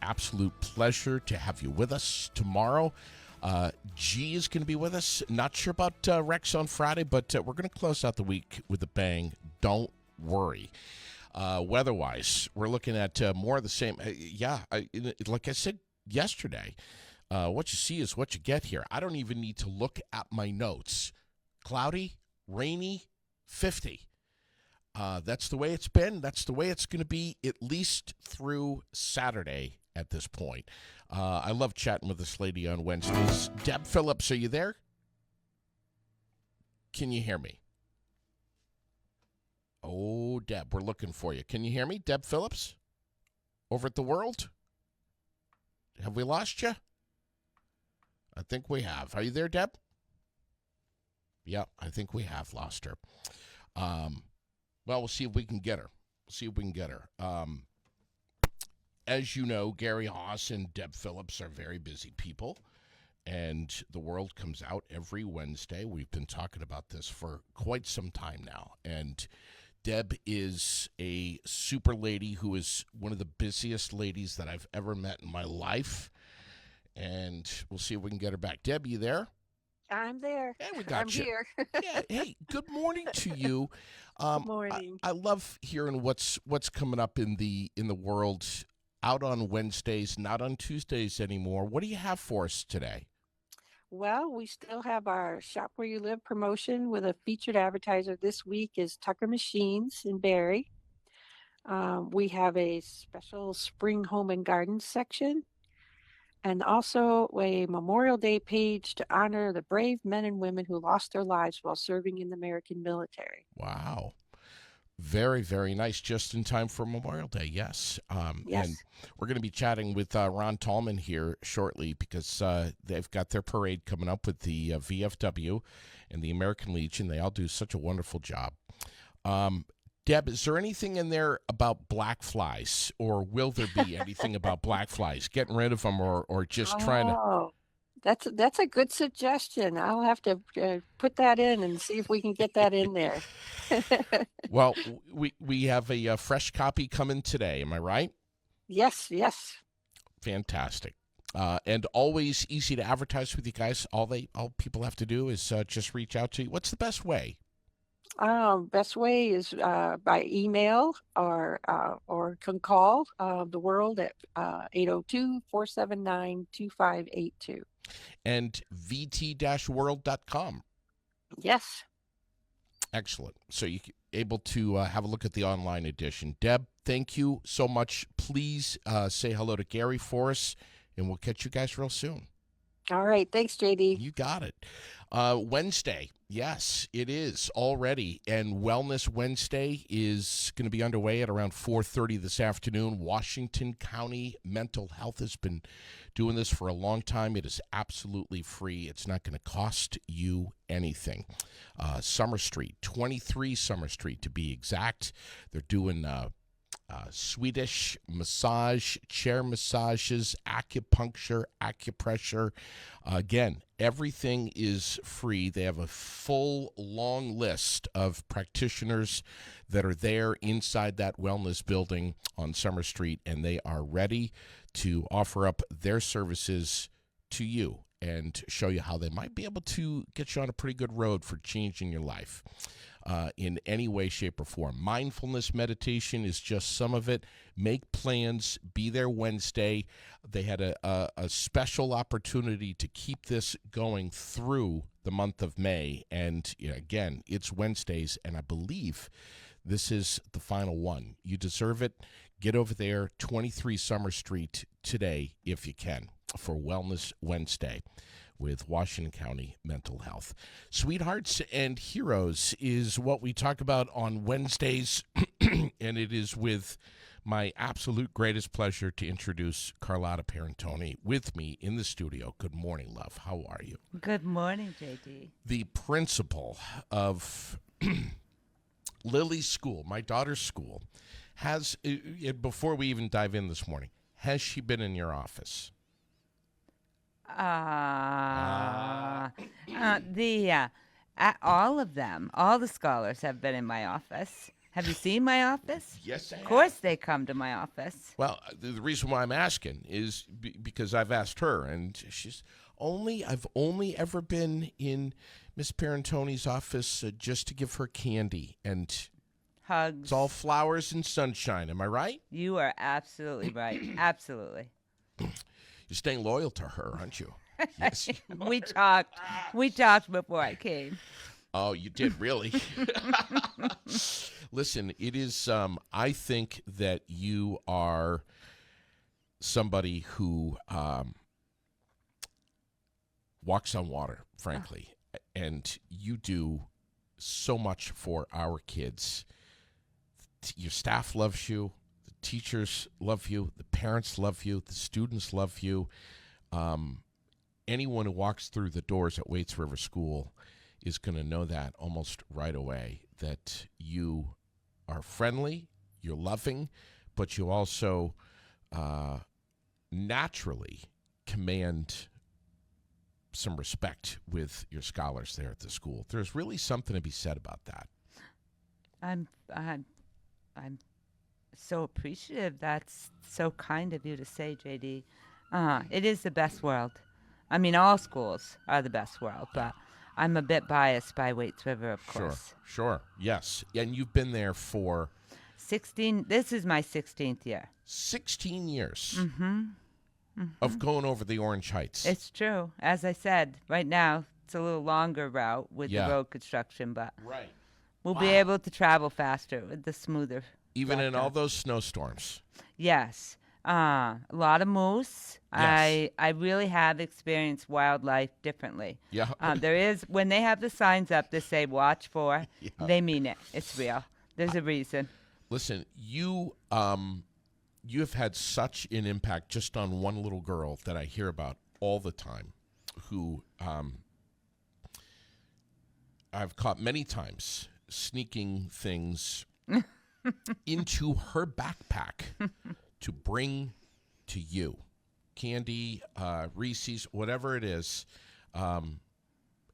absolute pleasure to have you with us tomorrow. G is going to be with us. Not sure about Rex on Friday, but we're going to close out the week with a bang. Don't worry. Weather-wise, we're looking at more of the same. Like I said yesterday, what you see is what you get here. I don't even need to look at my notes. Cloudy, rainy, 50. That's the way it's been. That's the way it's going to be at least through Saturday at this point. I love chatting with this lady on Wednesdays. Deb Phillips, are you there? Can you hear me? Oh, Deb, we're looking for you. Can you hear me? Deb Phillips? Over at The World? Have we lost you? I think we have. Are you there, Deb? Yeah, I think we have lost her. Well, we'll see if we can get her. As you know, Gary Haas and Deb Phillips are very busy people, and The World comes out every Wednesday. We've been talking about this for quite some time now, and Deb is a super lady who is one of the busiest ladies that I've ever met in my life, and we'll see if we can get her back. Deb, you there? I'm there. Yeah, we got I'm you. here. Yeah. Hey, good morning to you. Good morning. I love hearing what's coming up in the world out on Wednesdays, not on Tuesdays anymore. What do you have for us today? Well, we still have our Shop Where You Live promotion with a featured advertiser this week is Tucker Machines in Barrie. We have a special spring home and garden section and also a Memorial Day page to honor the brave men and women who lost their lives while serving in the American military. Wow. Very, very nice. Just in time for Memorial Day, yes. Yes. And we're going to be chatting with Ron Tallman here shortly because they've got their parade coming up with the VFW and the American Legion. They all do such a wonderful job. Deb, is there anything in there about black flies, or will there be anything about black flies? Getting rid of them, or just trying to... Oh, that's a good suggestion. I'll have to put that in and see if we can get that in there. Well, we have a fresh copy coming today. Am I right? Yes, yes. Fantastic. And always easy to advertise with you guys. All people have to do is just reach out to you. What's the best way? Best way is by email or can call the World at 802-479-2582. And vt-world.com. Yes. Excellent. So you're able to have a look at the online edition. Deb, thank you so much. Please say hello to Gary for us, and we'll catch you guys real soon. All right. Thanks, JD. You got it. Wednesday. Yes, it is already. And Wellness Wednesday is going to be underway at around 4:30 this afternoon. Washington County Mental Health has been doing this for a long time. It is absolutely free. It's not going to cost you anything. Summer Street, 23 Summer Street to be exact. They're doing Swedish massage, chair massages, acupuncture, acupressure. Again, everything is free. They have a full, long list of practitioners that are there inside that wellness building on Summer Street, and they are ready to offer up their services to you and show you how they might be able to get you on a pretty good road for changing your life. In any way, shape, or form. Mindfulness meditation is just some of it. Make plans. Be there Wednesday. They had a special opportunity to keep this going through the month of May. And again, it's Wednesdays, and I believe this is the final one. You deserve it. Get over there, 23 Summer Street today, if you can, for Wellness Wednesday with Washington County Mental Health. Sweethearts and Heroes is what we talk about on Wednesdays, and it is with my absolute greatest pleasure to introduce Carlotta Perantoni with me in the studio. Good morning, love. How are you? Good morning, JD. The principal of Lily's school, my daughter's school, has, before we even dive in this morning, has she been in your office? All of them, all the scholars have been in my office. Have you seen my office? Yes, I Of have. course they come to my office. Well, the reason why I'm asking is because I've asked her, and I've only ever been in Miss Perantoni's office just to give her candy, and Hugs. it's all flowers and sunshine. Am I right? You are absolutely right. Absolutely. You're staying loyal to her, aren't you? Yes. We talked. We talked before I came. Oh, you did, really? Listen, it is, I think that you are somebody who walks on water, frankly, and you do so much for our kids. Your staff loves you. The teachers love you. The parents love you. The students love you. Anyone who walks through the doors at Waits River School is going to know that almost right away, that you are friendly, you're loving, but you also naturally command some respect with your scholars there at the school. There's really something to be said about that. I'm so appreciative. That's so kind of you to say, JD. It is the best world. I mean, all schools are the best world, but I'm a bit biased by Waits River, of course. Sure, yes. And you've been there for 16. This is my 16th year. 16 years of going over the Orange Heights. It's true. As I said, right now it's a little longer route with the road construction, but Right. we'll be able to travel faster with the smoother. Even in blacktop. all those snowstorms. Yes. A lot of moose. Yes. I really have experienced wildlife differently. Yeah. There is, when they have the signs up that say watch for, Yeah. they mean it. It's real. There's a reason. Listen, you have had such an impact just on one little girl that I hear about all the time, who I've caught many times sneaking things into her backpack to bring to you. Candy, Reese's, whatever it is. And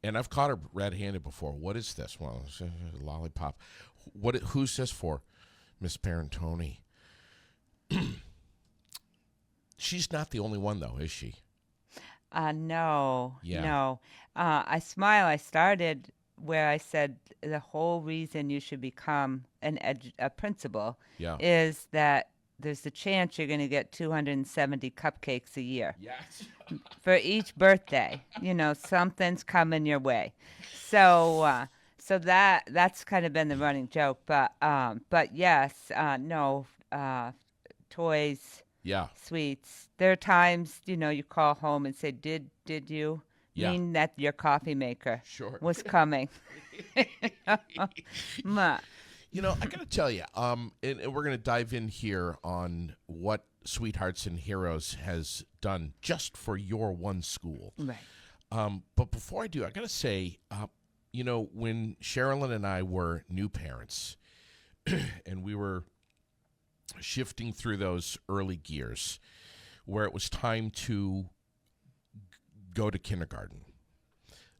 I've caught her red-handed before. What is this? Well, it's a lollipop. Who's this for? Miss Perantoni. She's not the only one, though, is she? No. Yeah. No. I smile. I started where I said the whole reason you should become a principal Yeah. is that there's a chance you're going to get 270 cupcakes a year. Yes. For each birthday, something's coming your way. So that's kind of been the running joke. But yes, no, toys, Yeah. sweets. There are times, you call home and say, did you mean that your coffee maker Sure. was coming? Ma. I got to tell you, and we're going to dive in here on what Sweethearts and Heroes has done just for your one school. Right. But before I do, I got to say, when Sherilyn and I were new parents and we were shifting through those early gears where it was time to go to kindergarten,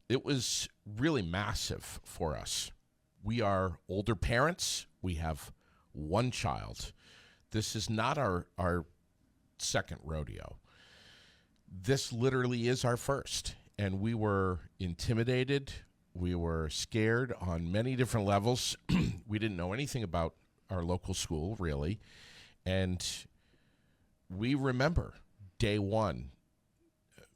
it was really massive for us. We are older parents. We have one child. This is not our second rodeo. This literally is our first. And we were intimidated. We were scared on many different levels. We didn't know anything about our local school, really. And we remember day one,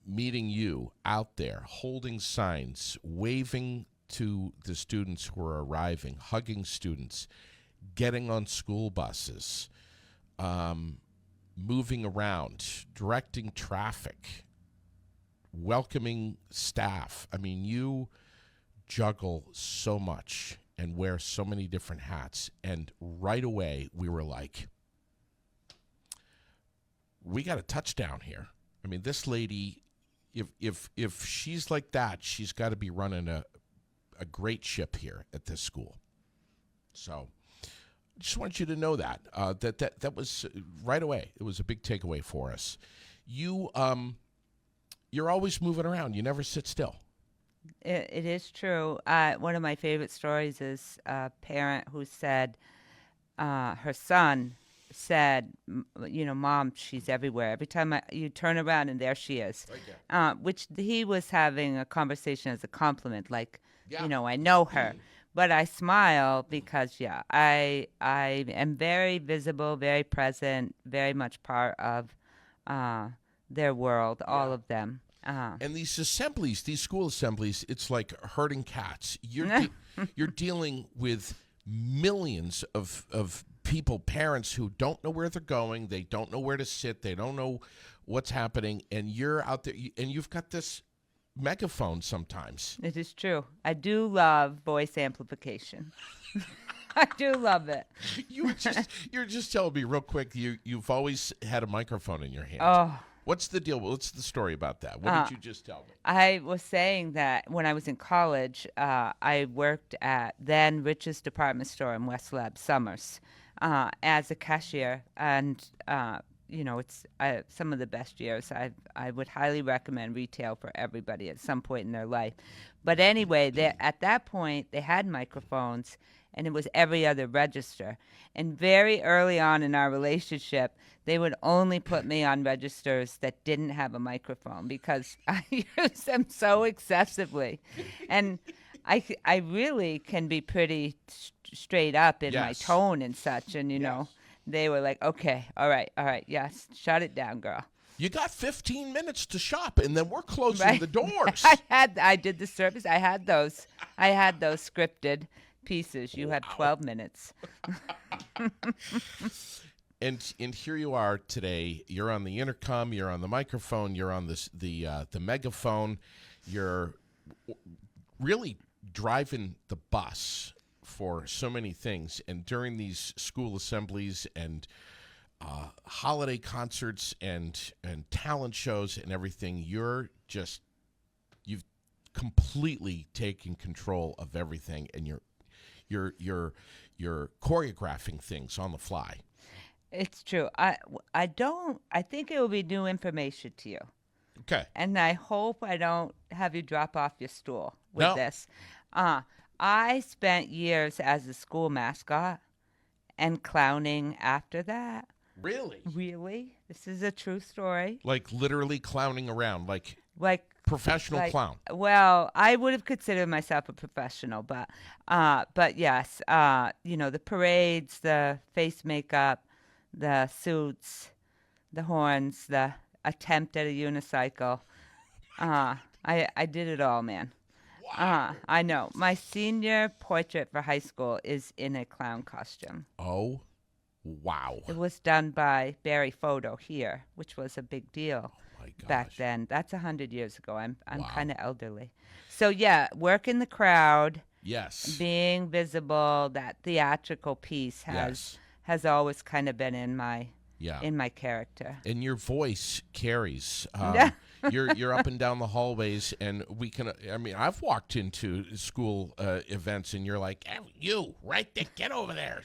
meeting you out there, holding signs, waving to the students who are arriving, hugging students, getting on school buses, moving around, directing traffic, welcoming staff. I mean, you juggle so much and wear so many different hats. And right away, we were like, we got a touchdown here. I mean, this lady, if she's like that, she's got to be running a great ship here at this school. So I just want you to know that that was right away. It was a big takeaway for us. You're always moving around. You never sit still. It is true. One of my favorite stories is a parent who said her son said, Mom, she's everywhere. Every time you turn around and there she is. Okay. Which he was having a conversation as a compliment, like, Yeah. I know her. But I smile because, I am very visible, very present, very much part of their world, all Yeah. of them. And these assemblies, these school assemblies, it's like herding cats. You're dealing with millions of people, parents who don't know where they're going. They don't know where to sit. They don't know what's happening. And you're out there, and you've got this megaphone sometimes. It is true. I do love voice amplification. I do love it. You're just telling me real quick. You've always had a microphone in your hand. Oh. What's the deal? What's the story about that? What did you just tell me? I was saying that when I was in college, I worked at then richest department store in West Lab, Summers, as a cashier, and it's some of the best years. I would highly recommend retail for everybody at some point in their life. But anyway, at that point they had microphones, and it was every other register. And very early on in our relationship, they would only put me on registers that didn't have a microphone because I use them so excessively. And I really can be pretty straight up in my Yes. tone and such. And, Yes. they were like, okay, all right, yes, shut it down, girl. You got 15 minutes to shop, and then we're closing Right. the doors. I did the service. I had those scripted pieces. You have 12 minutes. And here you are today. You're on the intercom. You're on the microphone. You're on the megaphone. You're really driving the bus for so many things. And during these school assemblies and holiday concerts and talent shows and everything, you've completely taken control of everything, and you're choreographing things on the fly. It's true. I think it will be new information to you. Okay. And I hope I don't have you drop off your stool with No. this. I spent years as a school mascot and clowning after that. Really? Really? This is a true story. Like literally clowning around, like Professional clown. Well, I would have considered myself a professional, but yes, the parades, the face makeup, the suits, the horns, the attempt at a unicycle. I did it all, man. Wow. I know. My senior portrait for high school is in a clown costume. Oh, wow. It was done by Barry Photo here, which was a big deal. My gosh. Back then. That's 100 years ago. I'm Wow. kind of elderly. So yeah, work in the crowd, Yes. being visible, that theatrical piece Yes. has always kind of been in my Yeah. character. And your voice carries. Yeah. You're up and down the hallways, and I've walked into school events, and you're like, hey, you right there, get over there,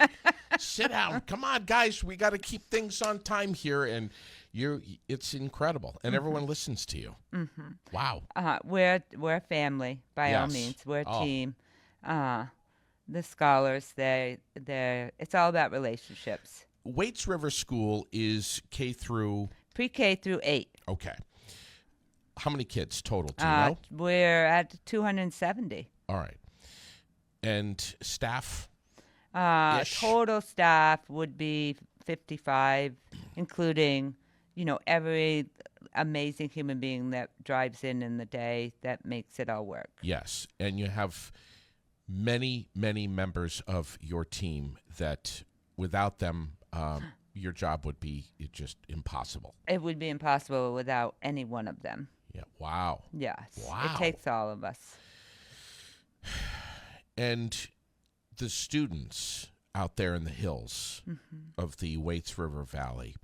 sit down. Come on, guys, we got to keep things on time here, and it's incredible, and everyone listens to you. Mm-hmm. Wow. We're a family by all Yes. means. We're a Oh. team. The scholars, it's all about relationships. Waits River School is K through. Pre-K through 8. Okay. How many kids total? Do you know? We're at 270. All right. And staff? Ish. Total staff would be 55, including, every amazing human being that drives in the day that makes it all work. Yes. And you have many, many members of your team that without them, your job would be just impossible. It would be impossible without any one of them. Yeah. Wow. Yes. Wow. It takes all of us. And the students out there in the hills of the Waits River Valley,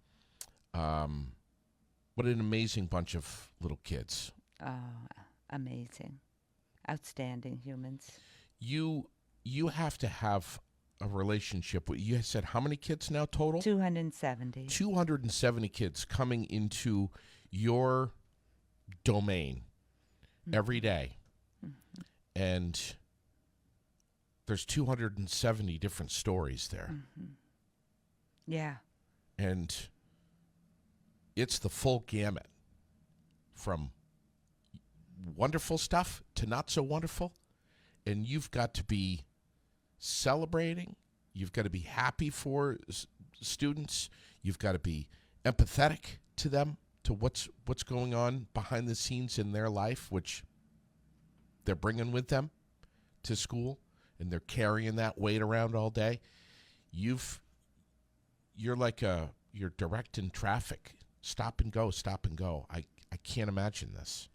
what an amazing bunch of little kids. Oh, amazing. Outstanding humans. You have to have a relationship with, you said how many kids now total? 270. 270 kids coming into your domain every day. And there's 270 different stories there. Yeah. And it's the full gamut from wonderful stuff to not so wonderful. And you've got to be celebrating. You've got to be happy for students. You've got to be empathetic to them, to what's going on behind the scenes in their life, which they're bringing with them to school, and they're carrying that weight around all day. You're like you're directing traffic. Stop and go, stop and go. I can't imagine this.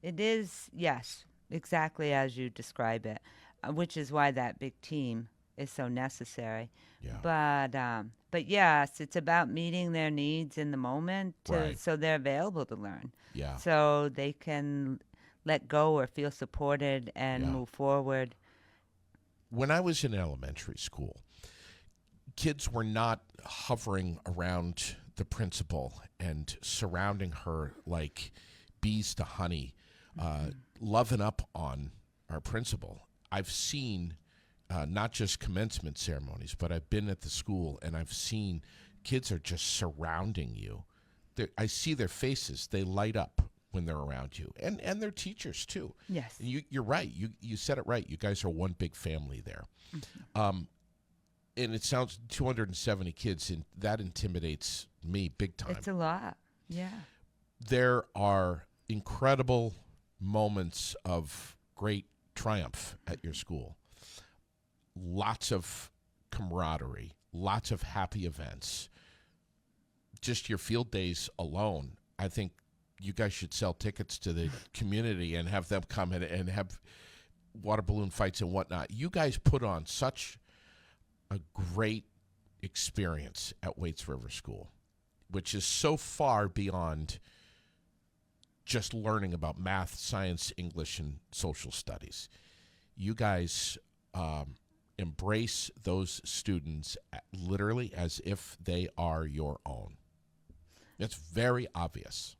It is, yes, exactly as you describe it, which is why that big team is so necessary. Yeah. But yes, it's about meeting their needs in the moment Right. so they're available to learn. Yeah. So they can let go or feel supported and Yeah. move forward. When I was in elementary school, kids were not hovering around the principal and surrounding her like bees to honey, loving up on our principal. I've seen not just commencement ceremonies, but I've been at the school and I've seen kids are just surrounding you. I see their faces. They light up when they're around you, and their teachers too. Yes. And you're right. You said it right. You guys are one big family there. Mm-hmm. And it sounds 270 kids, and that intimidates me big time. It's a lot. Yeah. There are incredible moments of great triumph at your school. Lots of camaraderie, lots of happy events. Just your field days alone, I think you guys should sell tickets to the community and have them come in and have water balloon fights and whatnot. You guys put on such a great experience at Waits River School, which is so far beyond just learning about math, science, English, and social studies. You guys embrace those students literally as if they are your own. It's very obvious.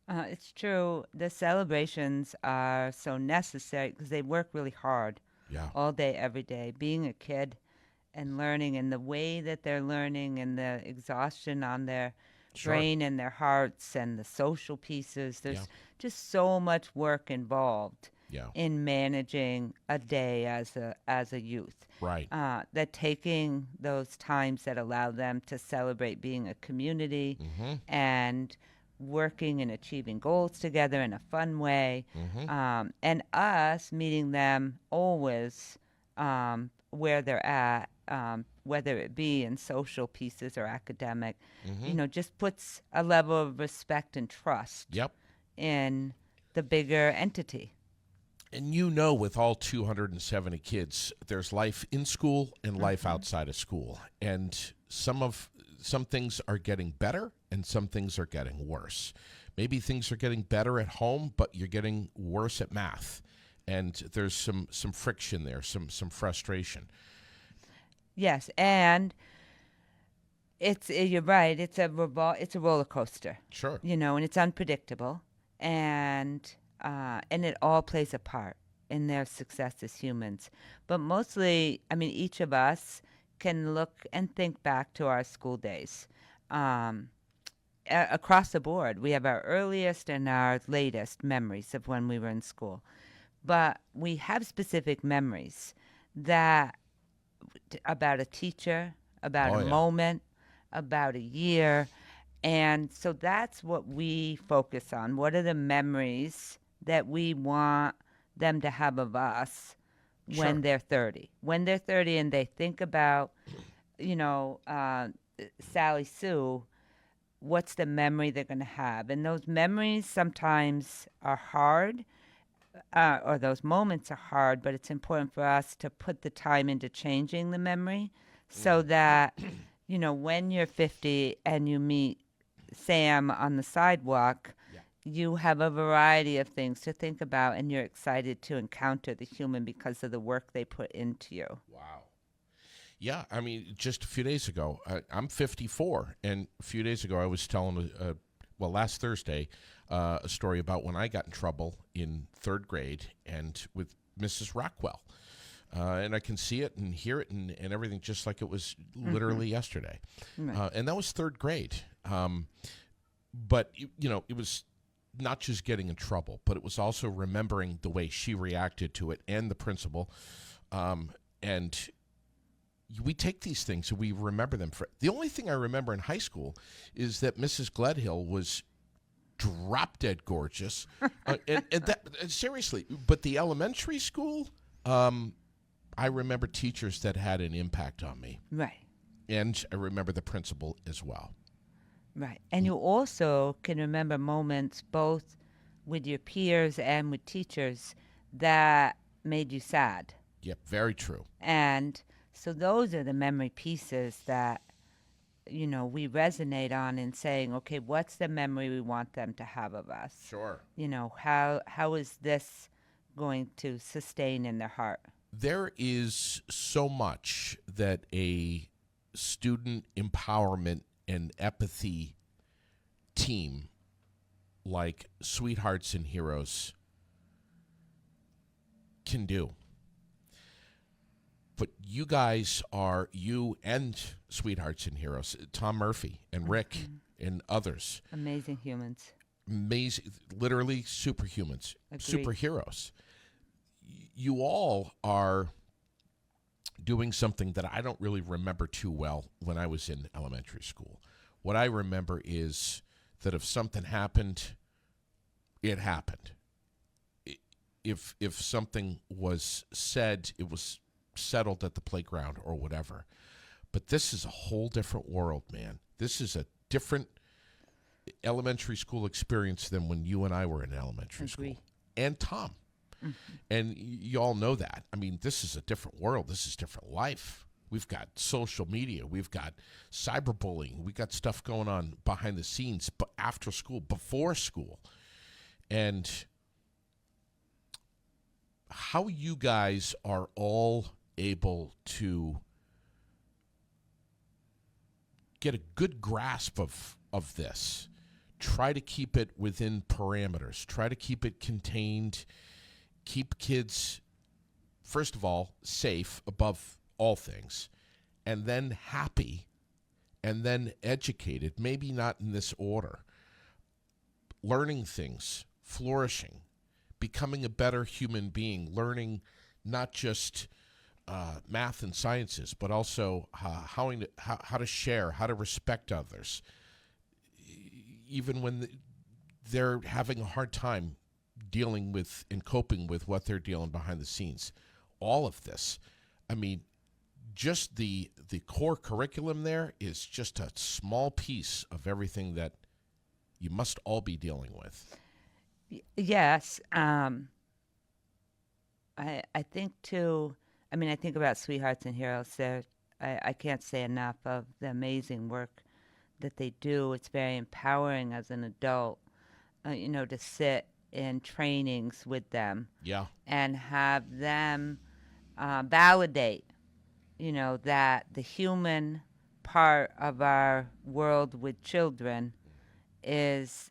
It's true. The celebrations are so necessary because they work really hard all day, every day. Being a kid and learning, and the way that they're learning, and the exhaustion on their brain and their hearts, and the social pieces. There's just so much work involved in managing a day as a youth. Right. That taking those times that allow them to celebrate being a community and working and achieving goals together in a fun way, and us meeting them always where they're at, whether it be in social pieces or academic, just puts a level of respect and trust in the bigger entity. And with all 270 kids, there's life in school and life outside of school. And some things are getting better and some things are getting worse. Maybe things are getting better at home, but you're getting worse at math. And there's some friction there, some frustration. Yes, and you're right. It's a roller coaster. Sure. And it's unpredictable, and it all plays a part in their success as humans. But mostly, each of us can look and think back to our school days. Across the board, we have our earliest and our latest memories of when we were in school. But we have specific memories about a teacher, about a moment, about a year. And so that's what we focus on. What are the memories that we want them to have of us when they're 30? When they're 30 and they think about, Sally Sue, what's the memory they're going to have? And those memories sometimes are hard, or those moments are hard, but it's important for us to put the time into changing the memory so that, when you're 50 and you meet Sam on the sidewalk, you have a variety of things to think about, and you're excited to encounter the human because of the work they put into you. Wow. Yeah, just a few days ago, I'm 54, and a few days ago I was telling, last Thursday, a story about when I got in trouble in third grade and with Mrs. Rockwell. And I can see it and hear it and everything just like it was literally yesterday. Right. And that was third grade. But, it was not just getting in trouble, but it was also remembering the way she reacted to it and the principal. And we take these things and we remember them. The only thing I remember in high school is that Mrs. Gledhill was drop dead gorgeous. And that seriously, but the elementary school, I remember teachers that had an impact on me. Right. And I remember the principal as well. Right. And you also can remember moments both with your peers and with teachers that made you sad. Yep, very true. And so those are the memory pieces that, we resonate on in saying, okay, what's the memory we want them to have of us? Sure. How is this going to sustain in their heart? There is so much that a student empowerment and empathy team like Sweethearts and Heroes can do. But you guys are, you and Sweethearts and Heroes, Tom Murphy and Rick and others. Amazing humans. Amazing, literally superhumans, Agreed. superheroes. You all are doing something that I don't really remember too well when I was in elementary school. What I remember is that if something happened, it happened. If something was said, it was settled at the playground or whatever. But this is a whole different world, man. This is a different elementary school experience than when you and I were in elementary school. And Tom. And you all know that. I mean, this is a different world. This is different life. We've got social media. We've got cyberbullying. We got stuff going on behind the scenes, but after school, before school. And how you guys are all able to get a good grasp of this. Try to keep it within parameters. Try to keep it contained. Keep kids, first of all, safe above all things, and then happy, and then educated, maybe not in this order. Learning things, flourishing, becoming a better human being, learning not just math and sciences, but also how to share, how to respect others, even when they're having a hard time dealing with and coping with what they're dealing behind the scenes. All of this, I mean, just the core curriculum there is just a small piece of everything that you must all be dealing with. Yes. I think too, I think about Sweethearts and Heroes there. I can't say enough of the amazing work that they do. It's very empowering as an adult, to sit in trainings with them. Yeah. And have them validate, that the human part of our world with children has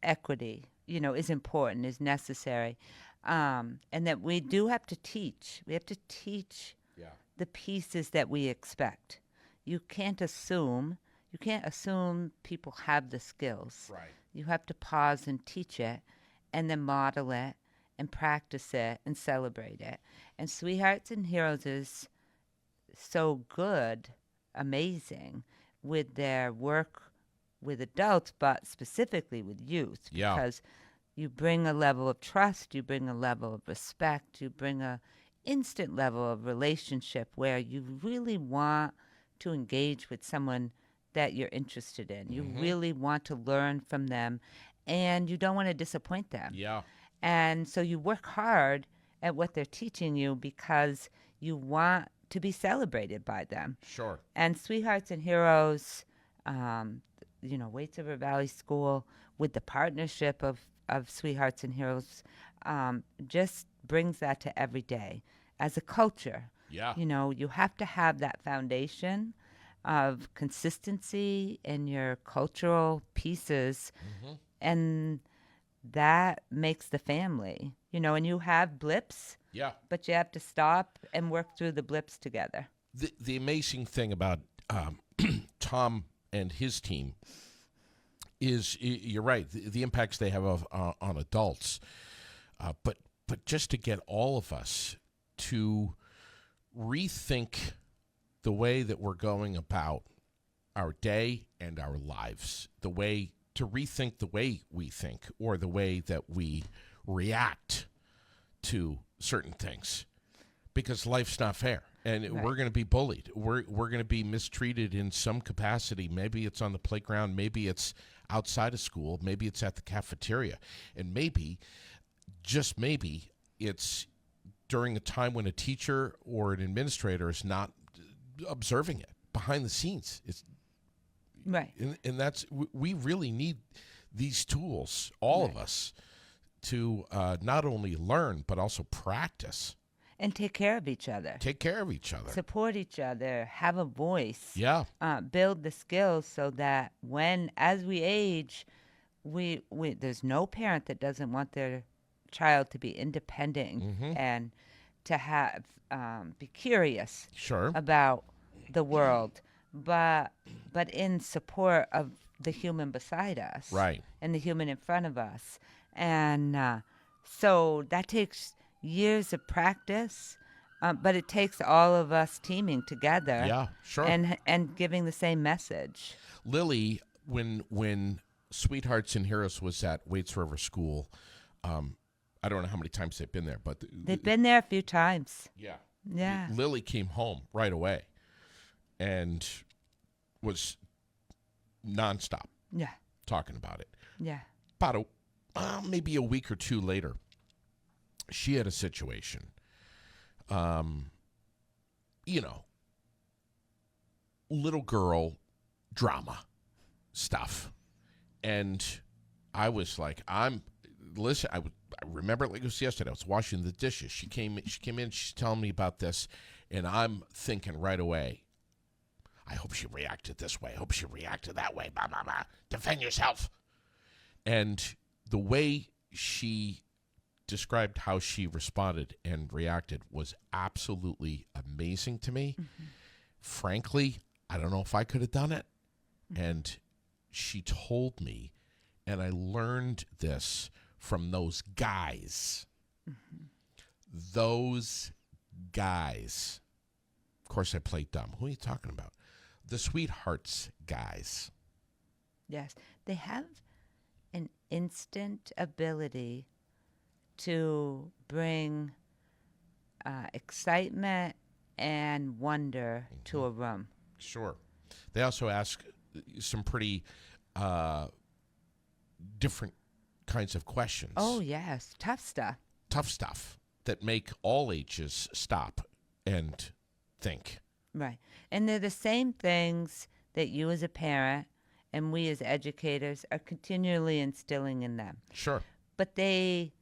equity, is important, is necessary. And that we do have to teach. We have to teach the pieces that we expect. You can't assume people have the skills. Right. You have to pause and teach it, and then model it and practice it and celebrate it. And Sweethearts and Heroes is so good, amazing with their work with adults, but specifically with youth. Yeah. Because you bring a level of trust, you bring a level of respect, you bring a instant level of relationship where you really want to engage with someone that you're interested in. You really want to learn from them, and you don't want to disappoint them. Yeah. And so you work hard at what they're teaching you because you want to be celebrated by them. Sure. And Sweethearts and Heroes, Waits River Valley School, with the partnership of Sweethearts and Heroes, just brings that to every day as a culture. Yeah. You have to have that foundation of consistency in your cultural pieces, and that makes the family. and you have blips, Yeah. but you have to stop and work through the blips together. The amazing thing about Tom and his team is, you're right, the impacts they have on adults, but just to get all of us to rethink the way that we're going about our day and our lives, to rethink the way we think or the way that we react to certain things, because life's not fair. And Right. we're going to be bullied. We're going to be mistreated in some capacity. Maybe it's on the playground. Maybe it's outside of school. Maybe it's at the cafeteria. And maybe, just maybe, it's during a time when a teacher or an administrator is not observing it behind the scenes. It's Right. and that's, we really need these tools, all of us, to not only learn but also practice. And take care of each other. Take care of each other. Support each other. Have a voice. Yeah. Build the skills so that as we age, there's no parent that doesn't want their child to be independent and to have be curious Sure. about the world, but in support of the human beside us, Right. and the human in front of us, and so that takes years of practice, but it takes all of us teaming together. Yeah, sure. And giving the same message. Lily, when Sweethearts and Heroes was at Waits River School, I don't know how many times they've been there, but They've been there a few times. yeah. Yeah. Lily came home right away and was nonstop Yeah. talking about it. Yeah. About maybe a week or two later, she had a situation. Little girl drama stuff. And I was like, listen, I remember it like it was yesterday. I was washing the dishes. She came in, she's telling me about this, and I'm thinking right away, I hope she reacted this way. I hope she reacted that way. Blah, blah, blah. Defend yourself. And the way she described how she responded and reacted was absolutely amazing to me. Mm-hmm. Frankly, I don't know if I could have done it. Mm-hmm. And she told me, and I learned this from those guys. Mm-hmm. Those guys. Of course, I played dumb. Who are you talking about? The Sweethearts guys. Yes. They have an instant ability to bring excitement and wonder to a room. Sure. They also ask some pretty different kinds of questions. Oh, yes. Tough stuff. Tough stuff that make all ages stop and think. Right. And they're the same things that you as a parent and we as educators are continually instilling in them. Sure. But they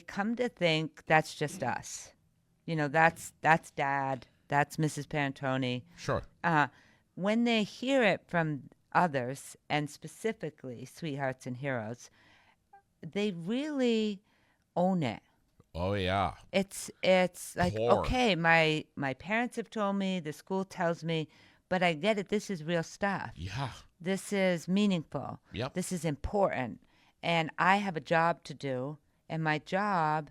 come to think that's just us. That's Dad, that's Mrs. Perantoni. Sure. When they hear it from others, and specifically Sweethearts and Heroes, they really own it. Oh, yeah. It's like, Core. okay, my parents have told me, the school tells me, but I get it. This is real stuff. Yeah. This is meaningful. Yep. This is important. And I have a job to do, and my job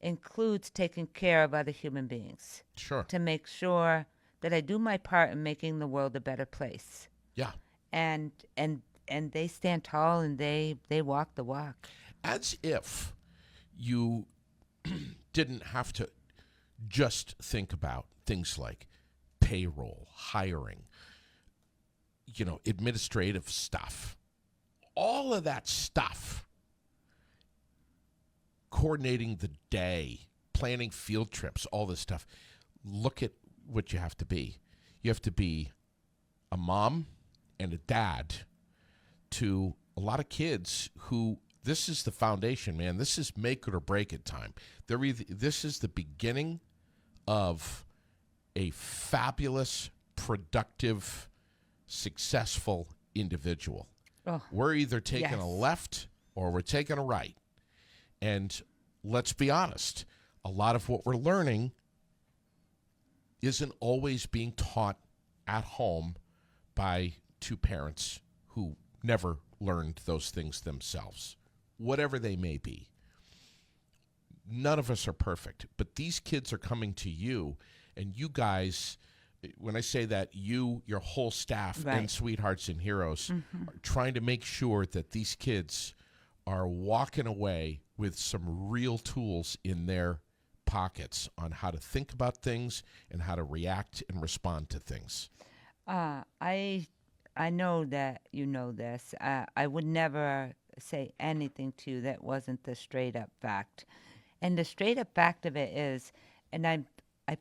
includes taking care of other human beings. Sure. To make sure that I do my part in making the world a better place. Yeah. And they stand tall and they walk the walk. As if you didn't have to just think about things like payroll, hiring, administrative stuff. All of that stuff, coordinating the day, planning field trips, all this stuff. Look at what you have to be. You have to be a mom and a dad to a lot of kids who, this is the foundation, man. This is make it or break it time. This is the beginning of a fabulous, productive, successful individual. Oh, We're either taking yes. a left or we're taking a right. And let's be honest, a lot of what we're learning isn't always being taught at home by two parents who never learned those things themselves, whatever they may be. None of us are perfect, but these kids are coming to you, and you guys, when I say that, you, your whole staff, Right. and Sweethearts and Heroes, are trying to make sure that these kids are walking away with some real tools in their pockets on how to think about things and how to react and respond to things. I know that you know this. I would never say anything to you that wasn't the straight up fact. And the straight up fact of it is, and I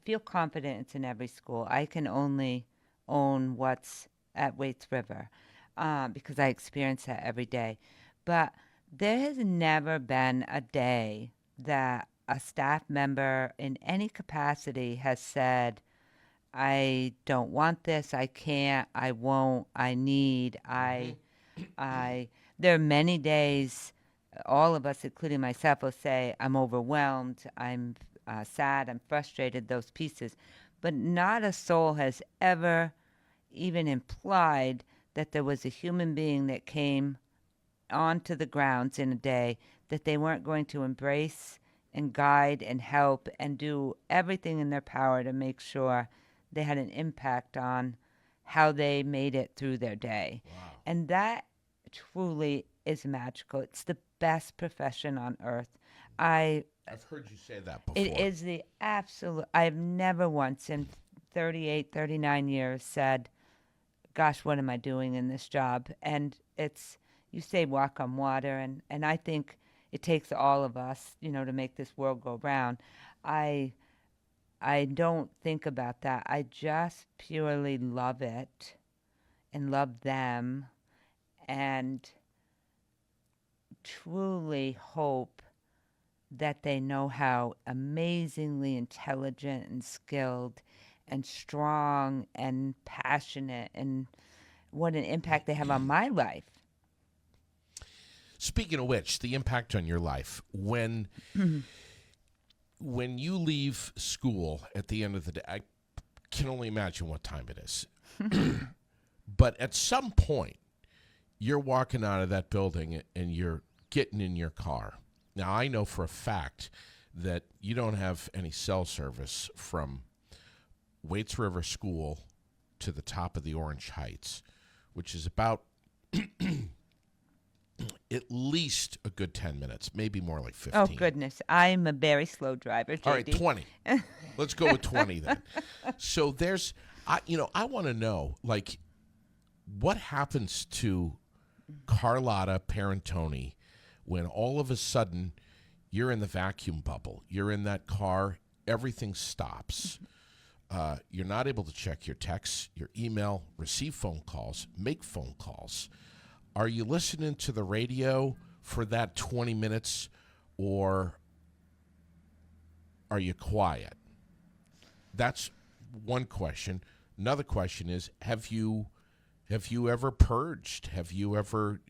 feel confident it's in every school. I can only own what's at Waits River because I experience that every day. But there has never been a day that a staff member in any capacity has said, I don't want this, I can't, I won't, I need, I there are many days all of us, including myself, will say, I'm overwhelmed, I'm sad, I'm frustrated, those pieces. But not a soul has ever even implied that there was a human being that came onto the grounds in a day that they weren't going to embrace and guide and help and do everything in their power to make sure they had an impact on how they made it through their day. Wow. And that truly is magical. It's the best profession on earth. I've heard you say that before. It is the absolute. I've never once in 38, 39 years said, gosh, what am I doing in this job? And it's, you say walk on water, and I think it takes all of us, to make this world go round. I don't think about that. I just purely love it and love them and truly hope that they know how amazingly intelligent and skilled and strong and passionate and what an impact they have on my life. Speaking of which, the impact on your life, when you leave school at the end of the day, I can only imagine what time it is. But at some point, you're walking out of that building and you're getting in your car. Now, I know for a fact that you don't have any cell service from Waits River School to the top of the Orange Heights, which is about at least a good 10 minutes, maybe more like 15. Oh, goodness. I'm a very slow driver, JD. All right, 20. Let's go with 20 then. So I want to know, like, what happens to Carlotta Perantoni when all of a sudden you're in the vacuum bubble, you're in that car, everything stops. You're not able to check your texts, your email, receive phone calls, make phone calls. Are you listening to the radio for that 20 minutes, or are you quiet? That's one question. Another question is, have you ever purged? Have you ever,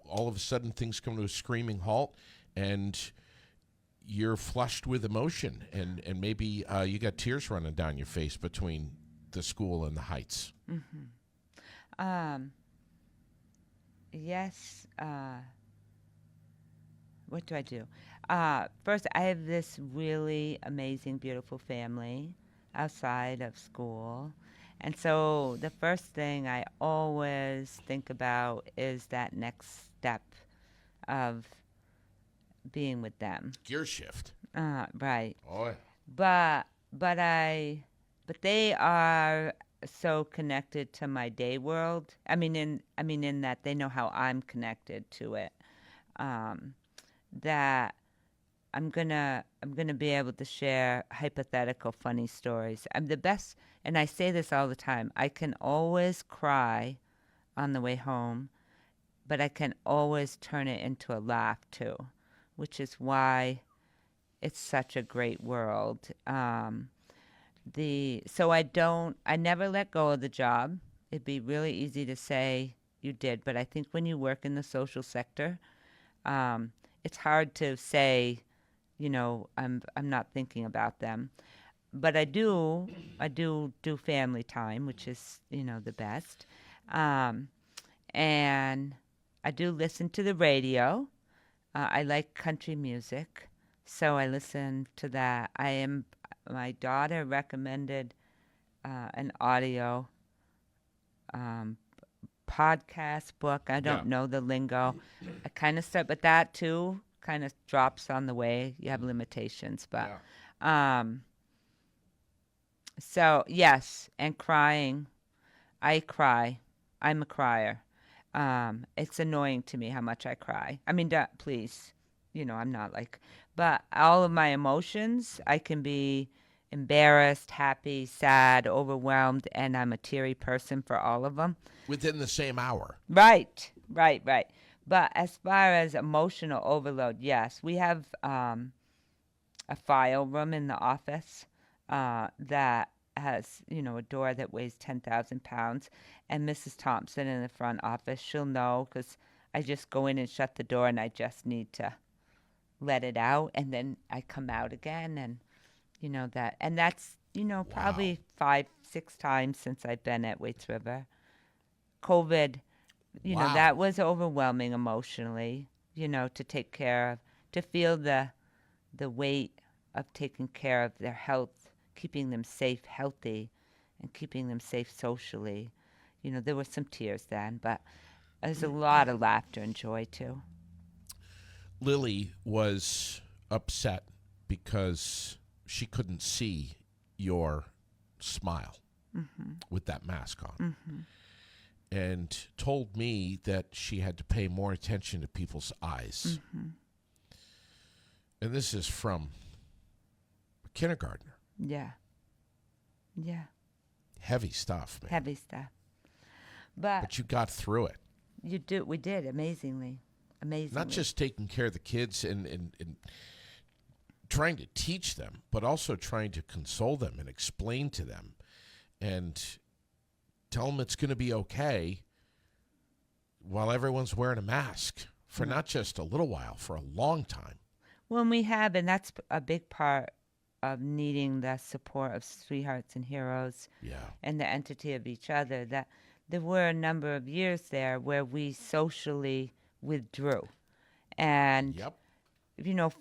all of a sudden things come to a screaming halt and you're flushed with emotion and maybe you got tears running down your face between the school and the heights? Yes. What do I do? First, I have this really amazing, beautiful family outside of school. And so the first thing I always think about is that next step of being with them. Gear shift. Right. Oh, yeah. But they are so connected to my day world. I mean in that they know how I'm connected to it. That I'm gonna be able to share hypothetical funny stories. I'm the best, and I say this all the time. I can always cry on the way home, but I can always turn it into a laugh too, which is why it's such a great world. I never let go of the job. It'd be really easy to say you did, but I think when you work in the social sector, it's hard to say, I'm not thinking about them. But I do family time, which is, the best. Um, and I do listen to the radio. I like country music, so I listen to that. My daughter recommended an audio um, podcast book. I Yeah. don't know the lingo. I kind of start, but that too kind of drops on the way. You have limitations, but Yeah. um, so yes, and crying. I cry. I'm a crier. It's annoying to me how much I cry. I mean, please, I'm not like, but all of my emotions, I can be embarrassed, happy, sad, overwhelmed, and I'm a teary person for all of them. Within the same hour. Right, right, right. But as far as emotional overload, yes, we have a file room in the office that has, a door that weighs 10,000 pounds. And Mrs. Thompson in the front office, she'll know because I just go in and shut the door and I just need to let it out. And then I come out again. And, that. And that's, probably 5, 6 times since I've been at Waits River. COVID, Wow. that was overwhelming emotionally, to take care of, to feel the weight of taking care of their health, keeping them safe, healthy, and keeping them safe socially. There were some tears then, but there's a lot of laughter and joy too. Lily was upset because she couldn't see your smile with that mask on. And told me that she had to pay more attention to people's eyes. And this is from a kindergartner. Yeah. Yeah. Heavy stuff, man. Heavy stuff. But you got through it. we did amazingly. Not just taking care of the kids and trying to teach them, but also trying to console them and explain to them and tell them it's going to be okay while everyone's wearing a mask for not just a little while, for a long time. When we have, and that's a big part of needing the support of Sweethearts and Heroes and the entity of each other, that there were a number of years there where we socially withdrew. And,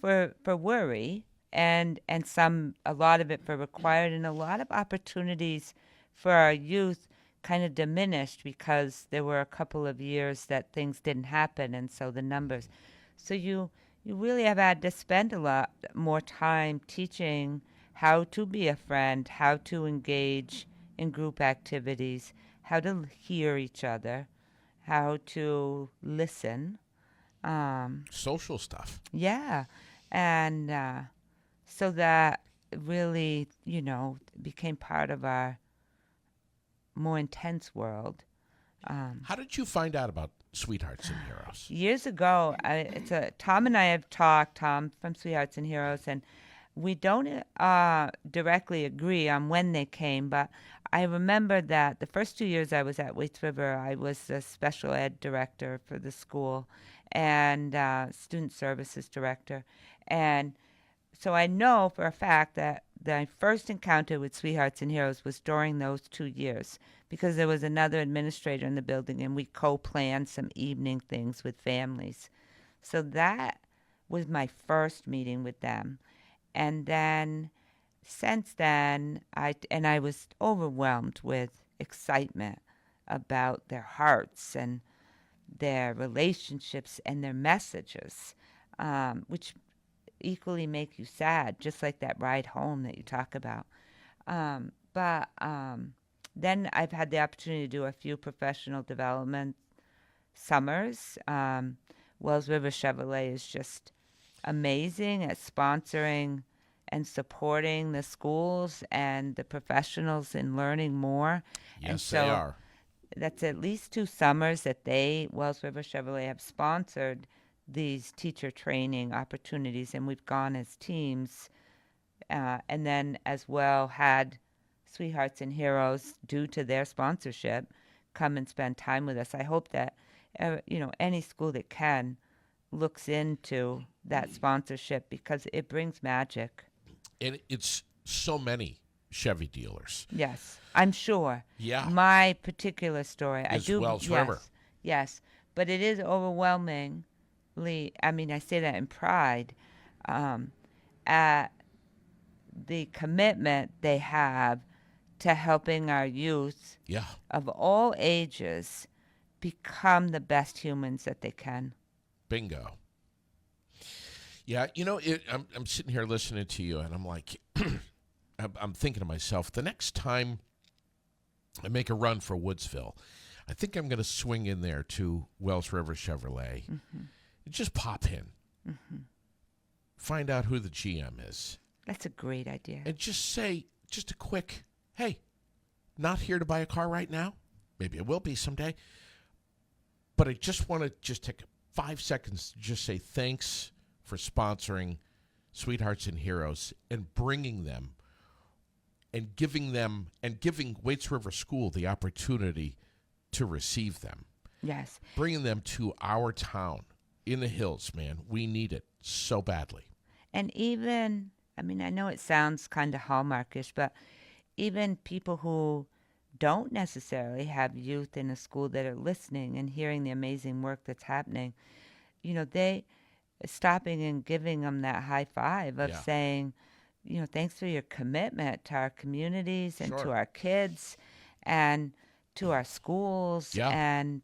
for worry and a lot of it for required and a lot of opportunities for our youth kind of diminished because there were a couple of years that things didn't happen, and so the numbers. So you really have had to spend a lot more time teaching how to be a friend, how to engage in group activities, how to hear each other, how to listen. Social stuff. Yeah, and so that really, became part of our more intense world. How did you find out about Sweethearts and Heroes? Years ago, Tom and I have talked, Tom from Sweethearts and Heroes, and we don't directly agree on when they came, but I remember that the first 2 years I was at Waits River, I was the special ed director for the school and student services director. And so I know for a fact that my first encounter with Sweethearts and Heroes was during those 2 years because there was another administrator in the building and we co-planned some evening things with families. So that was my first meeting with them. And then since then, I was overwhelmed with excitement about their hearts and their relationships and their messages, which equally make you sad, just like that ride home that you talk about. But then I've had the opportunity to do a few professional development summers. Wells River Chevrolet is just amazing at sponsoring and supporting the schools and the professionals in learning more. Yes, and so they are. That's at least 2 summers that Wells River Chevrolet, have sponsored these teacher training opportunities, and we've gone as teams, and then as well had Sweethearts and Heroes, due to their sponsorship, come and spend time with us. I hope that any school that can looks into that sponsorship because it brings magic. And it's so many Chevy dealers. Yes, I'm sure. Yeah. My particular story, I Is do. Wells yes, River. yes, but it is overwhelmingly. I mean, I say that in pride, um, at the commitment they have to helping our youth Yeah. of all ages become the best humans that they can. Bingo. Yeah, I'm sitting here listening to you, and I'm like, I'm thinking to myself, the next time I make a run for Woodsville, I think I'm going to swing in there to Wells River Chevrolet and just pop in, find out who the GM is, That's a great idea. and just say, just a quick, hey, not here to buy a car right now. Maybe it will be someday. But I just want to just take 5 seconds to just say thanks for sponsoring Sweethearts and Heroes and bringing them and giving Waits River School the opportunity to receive them. Yes. Bringing them to our town in the hills, man. We need it so badly. And even, I mean, I know it sounds kind of hallmarkish, but even people who don't necessarily have youth in a school that are listening and hearing the amazing work that's happening, they stopping and giving them that high five of Yeah. saying, thanks for your commitment to our communities and to Sure. our kids and to our schools Yeah. and,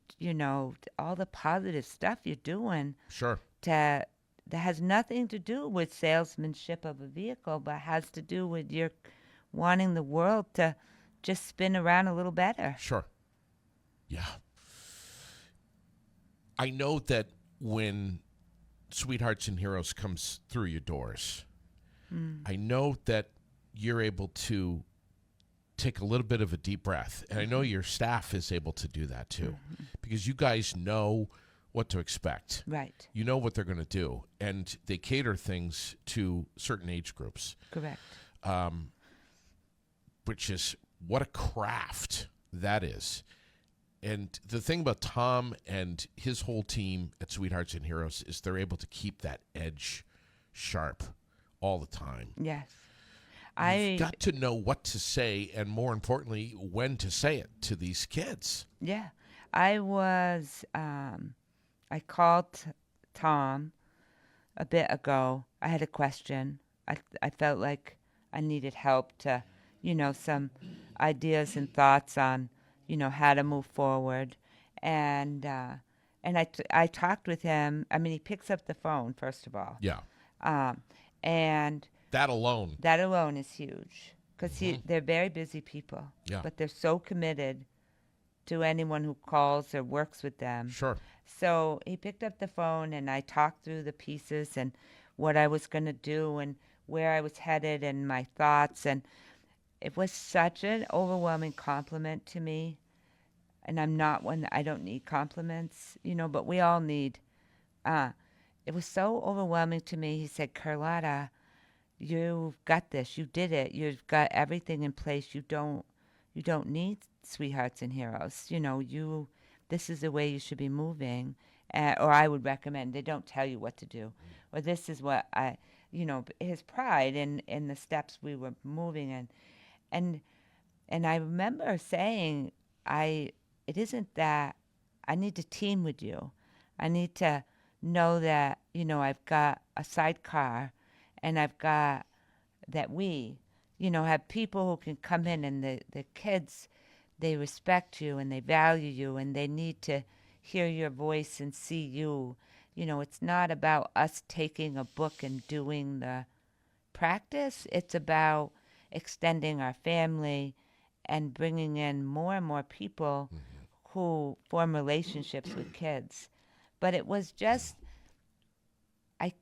all the positive stuff you're doing Sure. that has nothing to do with salesmanship of a vehicle, but has to do with your wanting the world to just spin around a little better. Sure. Yeah. I know that when Sweethearts and Heroes comes through your doors, I know that you're able to take a little bit of a deep breath. And I know your staff is able to do that too, because you guys know what to expect. Right. You know what they're going to do. And they cater things to certain age groups, Correct. which is what a craft that is. And the thing about Tom and his whole team at Sweethearts and Heroes is they're able to keep that edge sharp all the time. Yes. You've got to know what to say and, more importantly, when to say it to these kids. Yeah. I called Tom a bit ago. I had a question. I felt like I needed help to, some ideas and thoughts on, how to move forward. And I talked with him. I mean, he picks up the phone, first of all. Yeah. And That alone. is huge because they're very busy people. Yeah. But they're so committed to anyone who calls or works with them. Sure. So he picked up the phone and I talked through the pieces and what I was going to do and where I was headed and my thoughts. And it was such an overwhelming compliment to me. And I'm not one, I don't need compliments, but we all need. It was so overwhelming to me. He said, Carlotta, you've got this. You did it. You've got everything in place. You don't need Sweethearts and Heroes. This is the way you should be moving. Or I would recommend they don't tell you what to do. Or this is what his pride in the steps we were moving in. And I remember saying, it isn't that I need to team with you. I need to know that, I've got a sidecar and I've got that we, have people who can come in and the kids, they respect you and they value you and they need to hear your voice and see you. It's not about us taking a book and doing the practice. It's about extending our family and bringing in more and more people who form relationships with kids. But it was just, I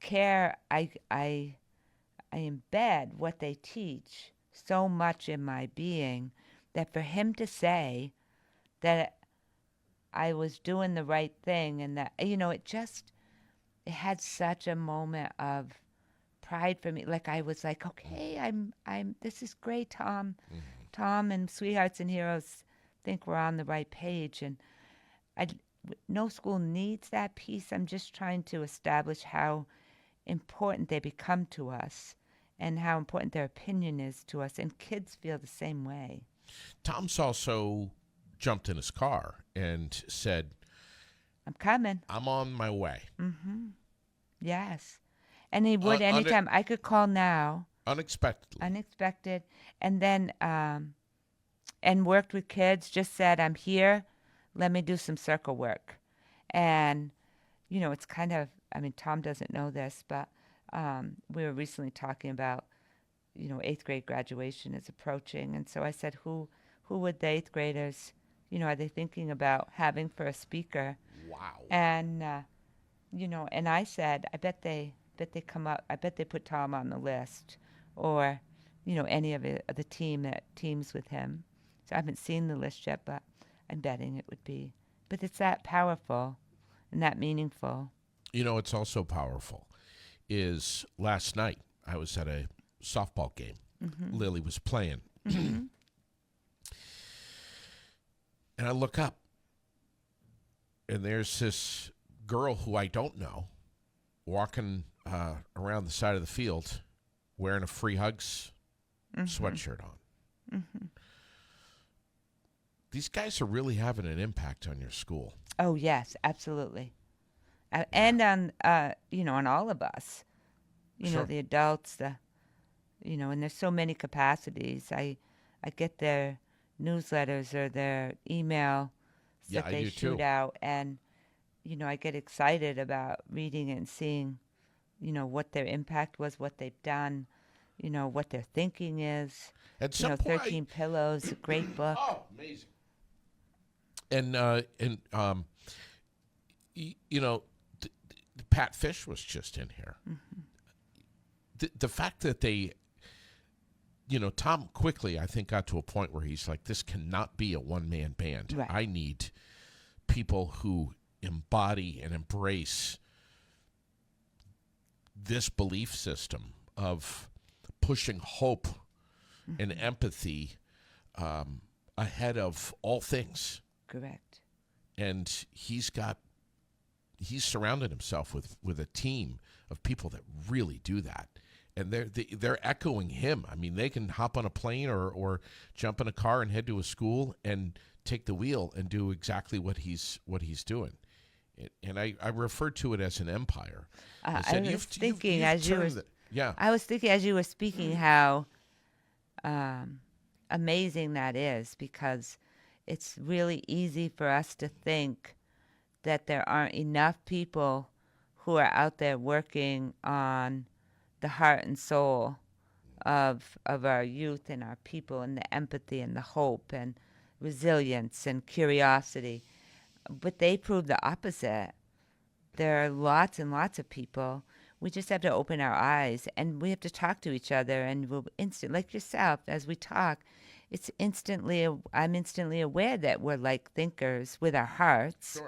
embed what they teach so much in my being that for him to say that I was doing the right thing and that, it had such a moment of pride for me. Like I was like, okay, this is great, Tom. Tom and Sweethearts and Heroes think we're on the right page. And no school needs that piece. I'm just trying to establish how important they become to us and how important their opinion is to us. And kids feel the same way. Tom's also jumped in his car and said, I'm coming. I'm on my way. Mm-hmm. Yes. And he would anytime. I could call now. Unexpectedly. Unexpected. And then, and worked with kids, just said, I'm here. Let me do some circle work. And, you know, it's kind of, I mean, Tom doesn't know this, but we were recently talking about, you know, 8th grade graduation is approaching. And so I said, who would the 8th graders, you know, are they thinking about having for a speaker? Wow. And, you know, and I said, I bet they come up, I bet they put Tom on the list, or, you know, any of the team that teams with him. So I haven't seen the list yet, but I'm betting it would be. But it's that powerful and that meaningful. You know, it's also powerful is last night I was at a softball game. Mm-hmm. Lily was playing. Mm-hmm. And I look up, and there's this girl who I don't know walking around the side of the field wearing a Free Hugs sweatshirt on. Mm-hmm. These guys are really having an impact on your school. Oh, yes, absolutely. And on, you know, on all of us, you know, the adults, you know, and there's so many capacities. I get their newsletters or their email that they shoot out, and, you know, I get excited about reading it and seeing, you know, what their impact was, what they've done, you know, what their thinking is. At some you know, point, 13 Pillows, a great book. Oh, amazing. And you know, Pat Fish was just in here. Mm-hmm. The fact that they, you know, Tom quickly, I think, got to a point where he's like, this cannot be a one-man band. Right. I need people who embody and embrace this belief system of pushing hope and empathy ahead of all things. Correct. And he's surrounded himself with a team of people that really do that. And they're echoing him. I mean, they can hop on a plane or jump in a car and head to a school and take the wheel and do exactly what he's doing. And I refer to it as an empire. I was thinking as you were speaking how amazing that is, because it's really easy for us to think that there aren't enough people who are out there working on the heart and soul of our youth and our people, and the empathy and the hope and resilience and curiosity. But they prove the opposite. There are lots and lots of people. We just have to open our eyes, and we have to talk to each other, and we'll like yourself, as we talk, I'm instantly aware that we're like thinkers with our hearts,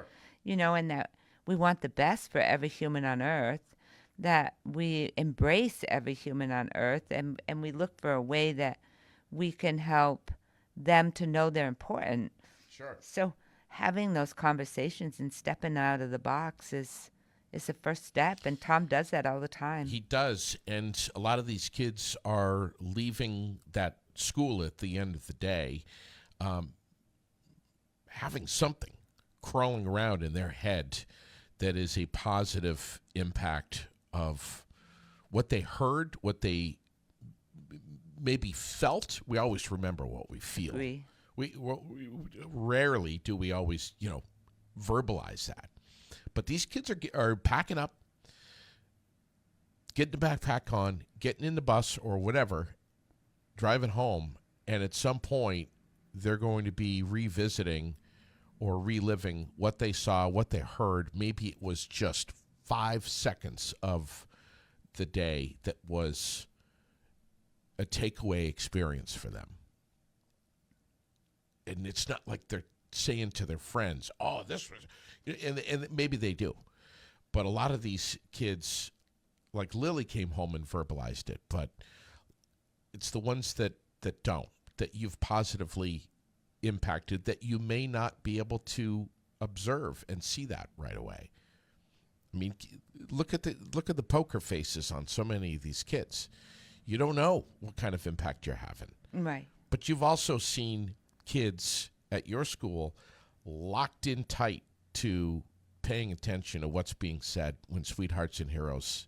you know, and that we want the best for every human on earth, that we embrace every human on earth, and we look for a way that we can help them to know they're important. Sure. So having those conversations and stepping out of the box is the first step, and Tom does that all the time. He does, and a lot of these kids are leaving that school at the end of the day having something crawling around in their head that is a positive impact of what they heard, what they maybe felt. We always remember what we feel. Agree. We rarely do we always, you know, verbalize that. But these kids are packing up, getting the backpack on, getting in the bus or whatever, driving home, and at some point they're going to be revisiting or reliving what they saw, what they heard. Maybe it was just 5 seconds of the day that was a takeaway experience for them. And it's not like they're saying to their friends, oh, this was, and maybe they do. But a lot of these kids, like Lily came home and verbalized it, but it's the ones that don't, that you've positively impacted, that you may not be able to observe and see that right away. I mean, look at the poker faces on so many of these kids. You don't know what kind of impact you're having. Right. But you've also seen kids at your school locked in tight to paying attention to what's being said when Sweethearts and Heroes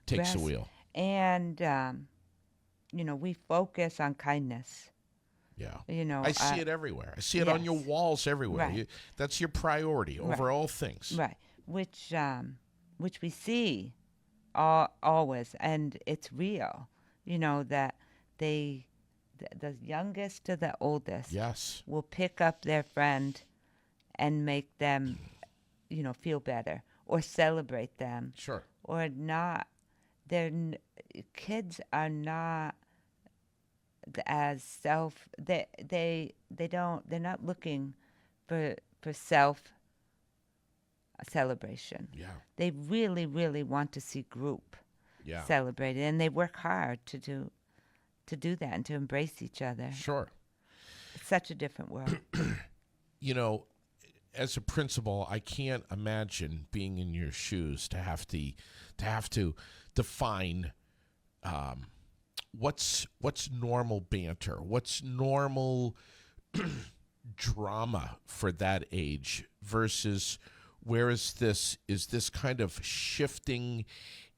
takes the Yes. wheel. And, we focus on kindness. Yeah. You I see it everywhere. I see it on your yes. walls everywhere. Right. That's your priority over Right. all things. Right. Which we see always, and it's real. That the youngest to the oldest Yes. will pick up their friend and make them, feel better or celebrate them Sure. or not. Kids are not as they're not looking for self celebration. Yeah. They really, really want to see group Yeah. celebrated, and they work hard to do that and to embrace each other. Sure. It's such a different world. As a principal, I can't imagine being in your shoes to have to define what's normal banter, what's normal drama for that age versus where is this kind of shifting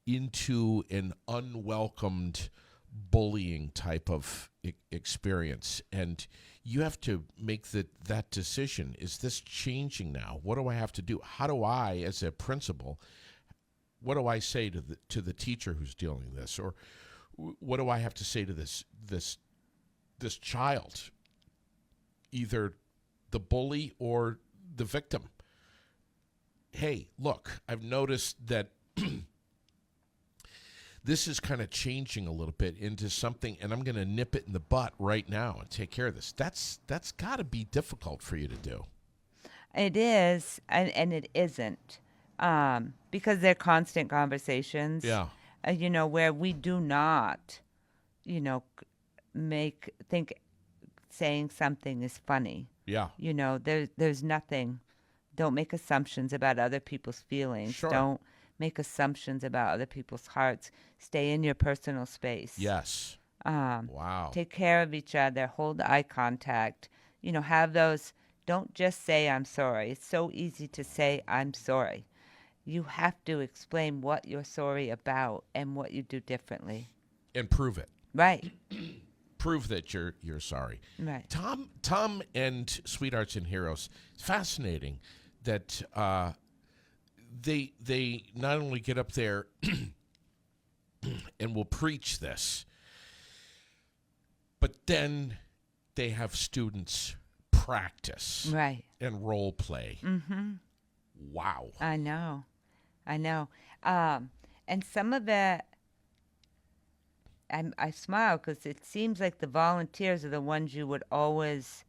into an unwelcomed bullying type of experience, and you have to make that decision. Is this changing now? What do I have to do? How do I, as a principal, what do I say to the teacher who's dealing with this, or what do I have to say to this child, either the bully or the victim? Hey, look, I've noticed that this is kind of changing a little bit into something, and I'm going to nip it in the butt right now and take care of this. That's got to be difficult for you to do. It is, and it isn't, because they're constant conversations. Yeah. Where we do not, think saying something is funny. Yeah. There's nothing. Don't make assumptions about other people's feelings. Sure. Don't make assumptions about other people's hearts. Stay in your personal space. Yes. Wow. Take care of each other. Hold eye contact. Have those. Don't just say I'm sorry. It's so easy to say I'm sorry. You have to explain what you're sorry about and what you do differently. And prove it. Right. Prove that you're sorry. Right. Tom and Sweethearts and Heroes. It's fascinating that they not only get up there and will preach this, but then they have students practice Right. and role play. Mm-hmm. Wow. I know. And some of it, I smile because it seems like the volunteers are the ones you would always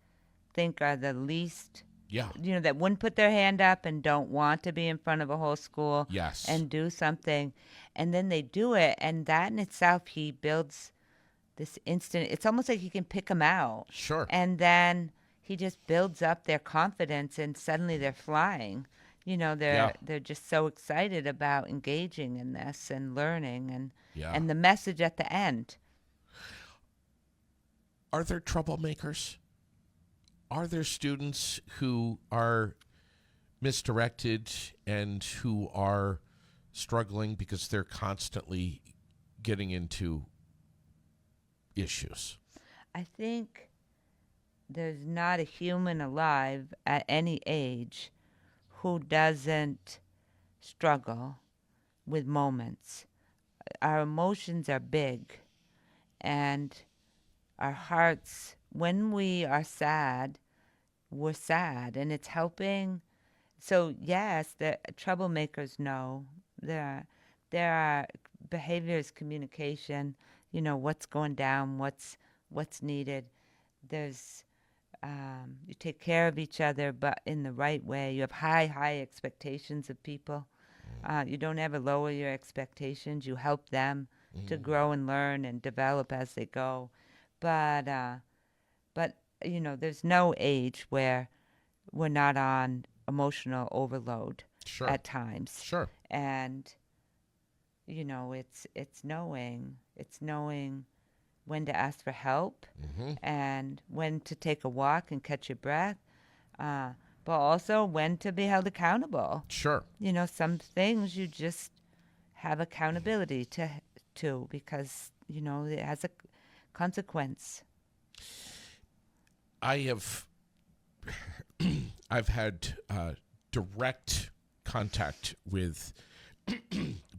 think are the least, Yeah. that wouldn't put their hand up and don't want to be in front of a whole school. Yes. And do something. And then they do it. And that in itself, he builds this instant, it's almost like he can pick them out. Sure. And then he just builds up their confidence and suddenly they're flying. They're just so excited about engaging in this and learning and the message at the end. Are there troublemakers? Are there students who are misdirected and who are struggling because they're constantly getting into issues? I think there's not a human alive at any age who doesn't struggle with moments. Our emotions are big, and our hearts, when we are sad, we're sad, and it's helping. So yes, the troublemakers know there are behaviors, communication. What's going down, what's needed. There's you take care of each other, but in the right way. You have high expectations of people. You don't ever lower your expectations. You help them to grow and learn and develop as they go. But there's no age where we're not on emotional overload Sure. at times. Sure. And it's knowing when to ask for help Mm-hmm. and when to take a walk and catch your breath, but also when to be held accountable. Sure. Some things you just have accountability to because it has a consequence. I have I've had direct contact with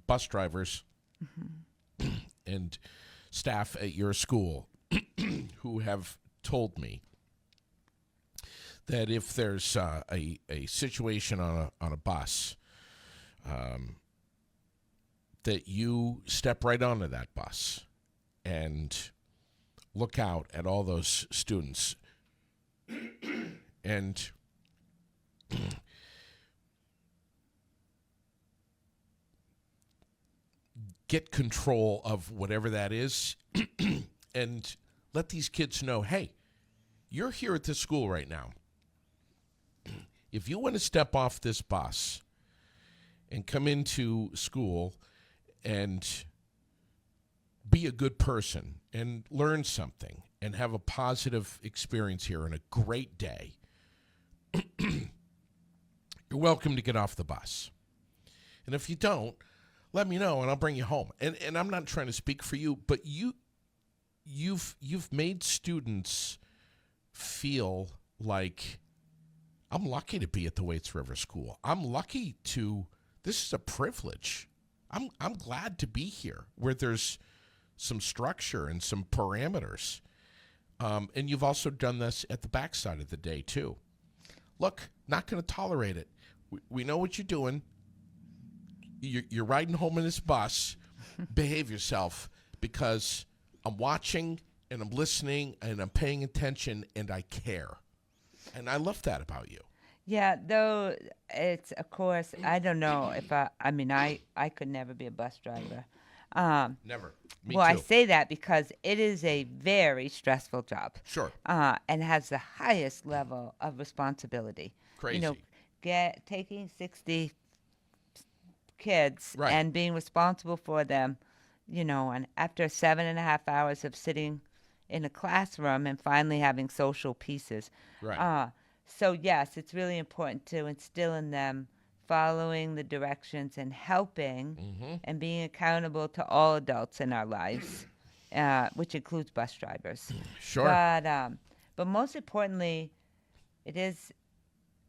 bus drivers and staff at your school who have told me that if there's a situation on a bus, that you step right onto that bus and look out at all those students and get control of whatever that is and let these kids know, hey, you're here at this school right now. If you want to step off this bus and come into school and be a good person and learn something and have a positive experience here and a great day, you're welcome to get off the bus. And if you don't, let me know and I'll bring you home. And I'm not trying to speak for you, but you've made students feel like, I'm lucky to be at the Waits River School. I'm lucky this is a privilege. I'm glad to be here where there's some structure and some parameters. And you've also done this at the backside of the day, too. Look, not going to tolerate it. We know what you're doing. You're riding home in this bus. Behave yourself, because I'm watching and I'm listening and I'm paying attention and I care. And I love that about you. Yeah, though it's, of course, I don't know if I could never be a bus driver. Never. Me Well, too. I say that because it is a very stressful job. Sure. And has the highest level of responsibility. Crazy. Taking 60 kids Right. and being responsible for them, and after 7.5 hours of sitting in a classroom and finally having social pieces. Right. So, yes, it's really important to instill in them following the directions and helping and being accountable to all adults in our lives, which includes bus drivers. Sure. But most importantly, it is,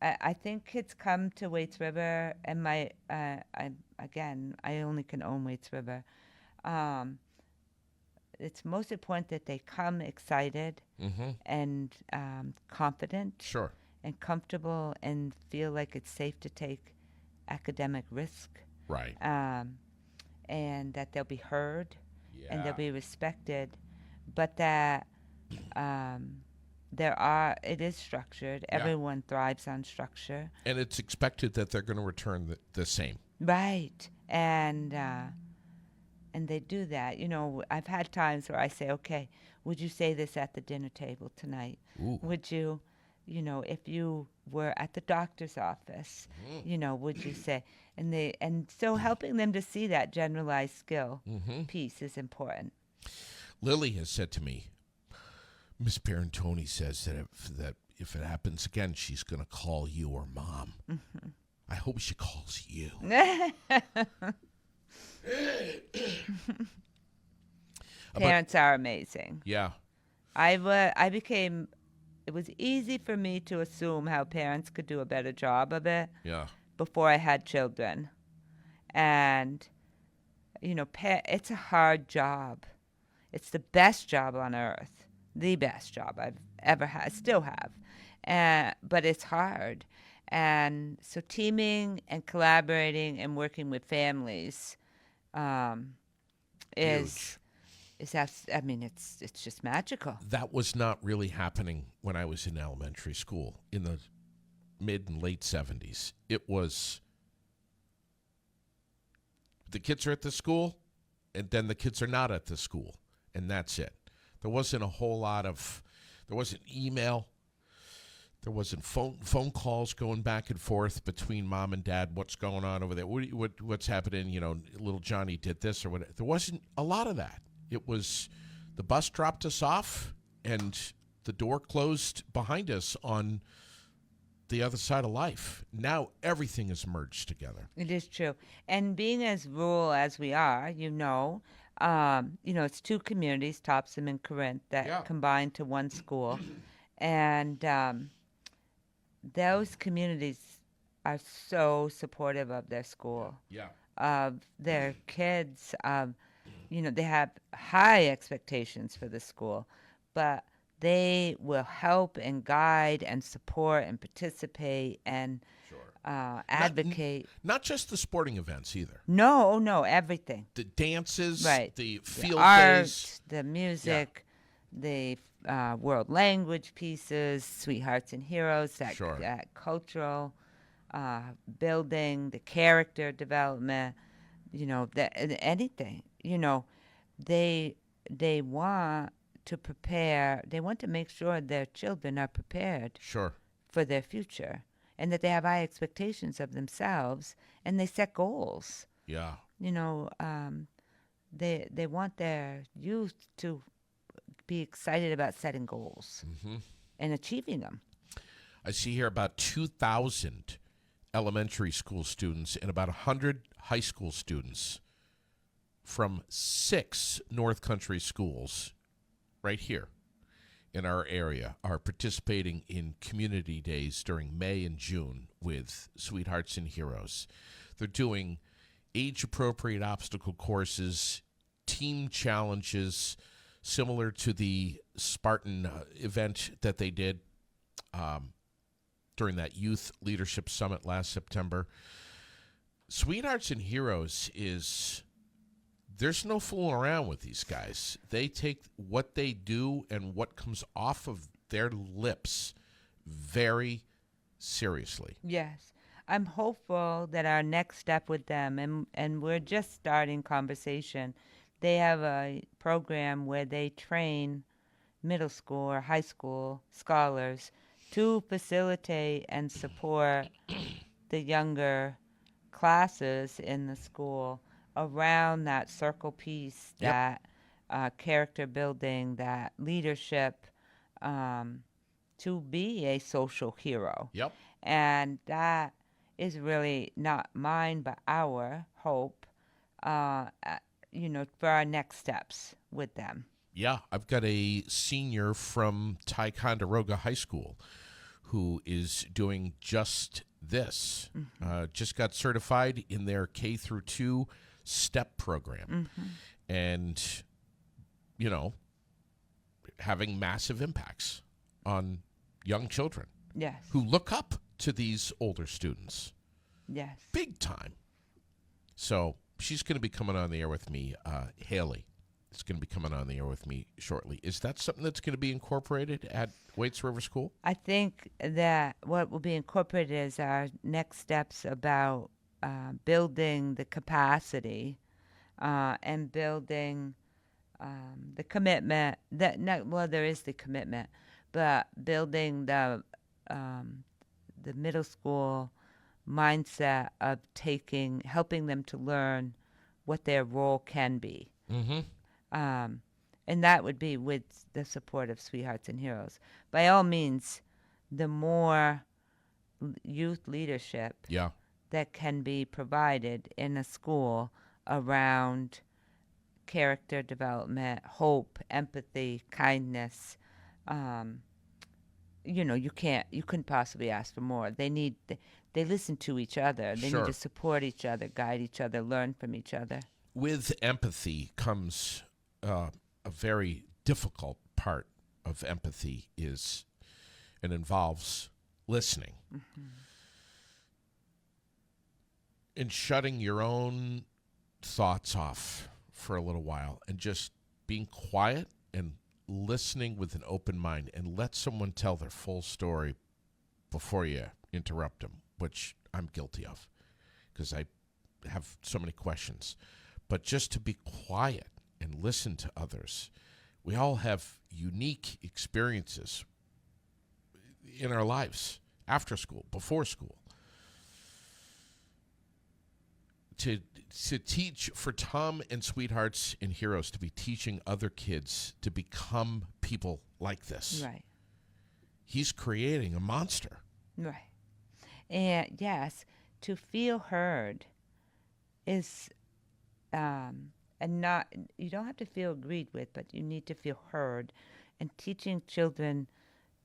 I think kids come to Waits River, and I only can own Waits River. It's most important that they come excited and confident Sure. and comfortable and feel like it's safe to take academic risk, Right. and that they'll be heard and Yeah. they'll be respected, but that it is structured. Yeah. Everyone thrives on structure. And it's expected that they're going to return the same. Right. And they do that. I've had times where I say, okay, would you say this at the dinner table tonight? Ooh. Would you, if you were at the doctor's office, would you say? And so helping them to see that generalized skill piece is important. Lily has said to me, Miss Perantoni says that if it happens again, she's going to call you or Mom. I hope she calls you. Parents are amazing. Yeah. It was easy for me to assume how parents could do a better job of it Yeah. before I had children. And, it's a hard job. It's the best job on earth, the best job I've ever had, still have. But it's hard. And so teaming and collaborating and working with families Huge. it's just magical. That was not really happening when I was in elementary school in the mid and late 70s. It was the kids are at the school, and then the kids are not at the school, and that's it. There wasn't email. There wasn't phone calls going back and forth between mom and dad. What's going on over there? What's happening? You know, little Johnny did this or whatever. There wasn't a lot of that. It was the bus dropped us off and the door closed behind us on the other side of life. Now everything is merged together. It is true. And being as rural as we are, it's two communities, Topsom and Corinth, that combine to one school. And those communities are so supportive of their school, of their kids. They have high expectations for the school, but they will help and guide and support and participate and advocate. Not just the sporting events either. No, everything. The dances, right. The field art, days. The music, the world language pieces, Sweethearts and Heroes, that cultural building, the character development, anything. They want to prepare, they want to make sure their children are prepared for their future and that they have high expectations of themselves and they set goals. Yeah. They want their youth to be excited about setting goals and achieving them. I see here about 2,000 elementary school students and about 100 high school students from 6 North Country schools right here in our area are participating in community days during May and June with Sweethearts and Heroes. They're doing age-appropriate obstacle courses, team challenges, similar to the Spartan event that they did during that Youth Leadership Summit last September. Sweethearts and Heroes there's no fooling around with these guys. They take what they do and what comes off of their lips very seriously. Yes. I'm hopeful that our next step with them, and we're just starting conversation, they have a program where they train middle school or high school scholars to facilitate and support the younger classes in the school around that circle piece, that character building, that leadership, to be a social hero. Yep. And that is really not mine, but our hope, for our next steps with them. Yeah, I've got a senior from Ticonderoga High School who is doing just this. Just got certified in their K through 2 STEP program. And, having massive impacts on young children. Yes. Who look up to these older students. Yes. Big time. So she's going to be coming on the air with me, Haley. Is going to be coming on the air with me shortly. Is that something that's going to be incorporated at Waits River School? I think that what will be incorporated is our next steps about building the capacity and building the commitment. There is the commitment, but building the middle school mindset of helping them to learn what their role can be. And that would be with the support of Sweethearts and Heroes. By all means, the more youth leadership that can be provided in a school around character development, hope, empathy, kindness, you couldn't possibly ask for more. They listen to each other. They need to support each other, guide each other, learn from each other. With empathy comes a very difficult part of empathy involves listening. And shutting your own thoughts off for a little while and just being quiet and listening with an open mind and let someone tell their full story before you interrupt them, which I'm guilty of because I have so many questions. But just to be quiet and listen to others. We all have unique experiences. in our lives, after school, before school. To teach, for Tom and Sweethearts and Heroes to be teaching other kids to become people like this. Right. He's creating a monster. Right. And yes, to feel heard is, and not, you don't have to feel agreed with, but you need to feel heard. And teaching children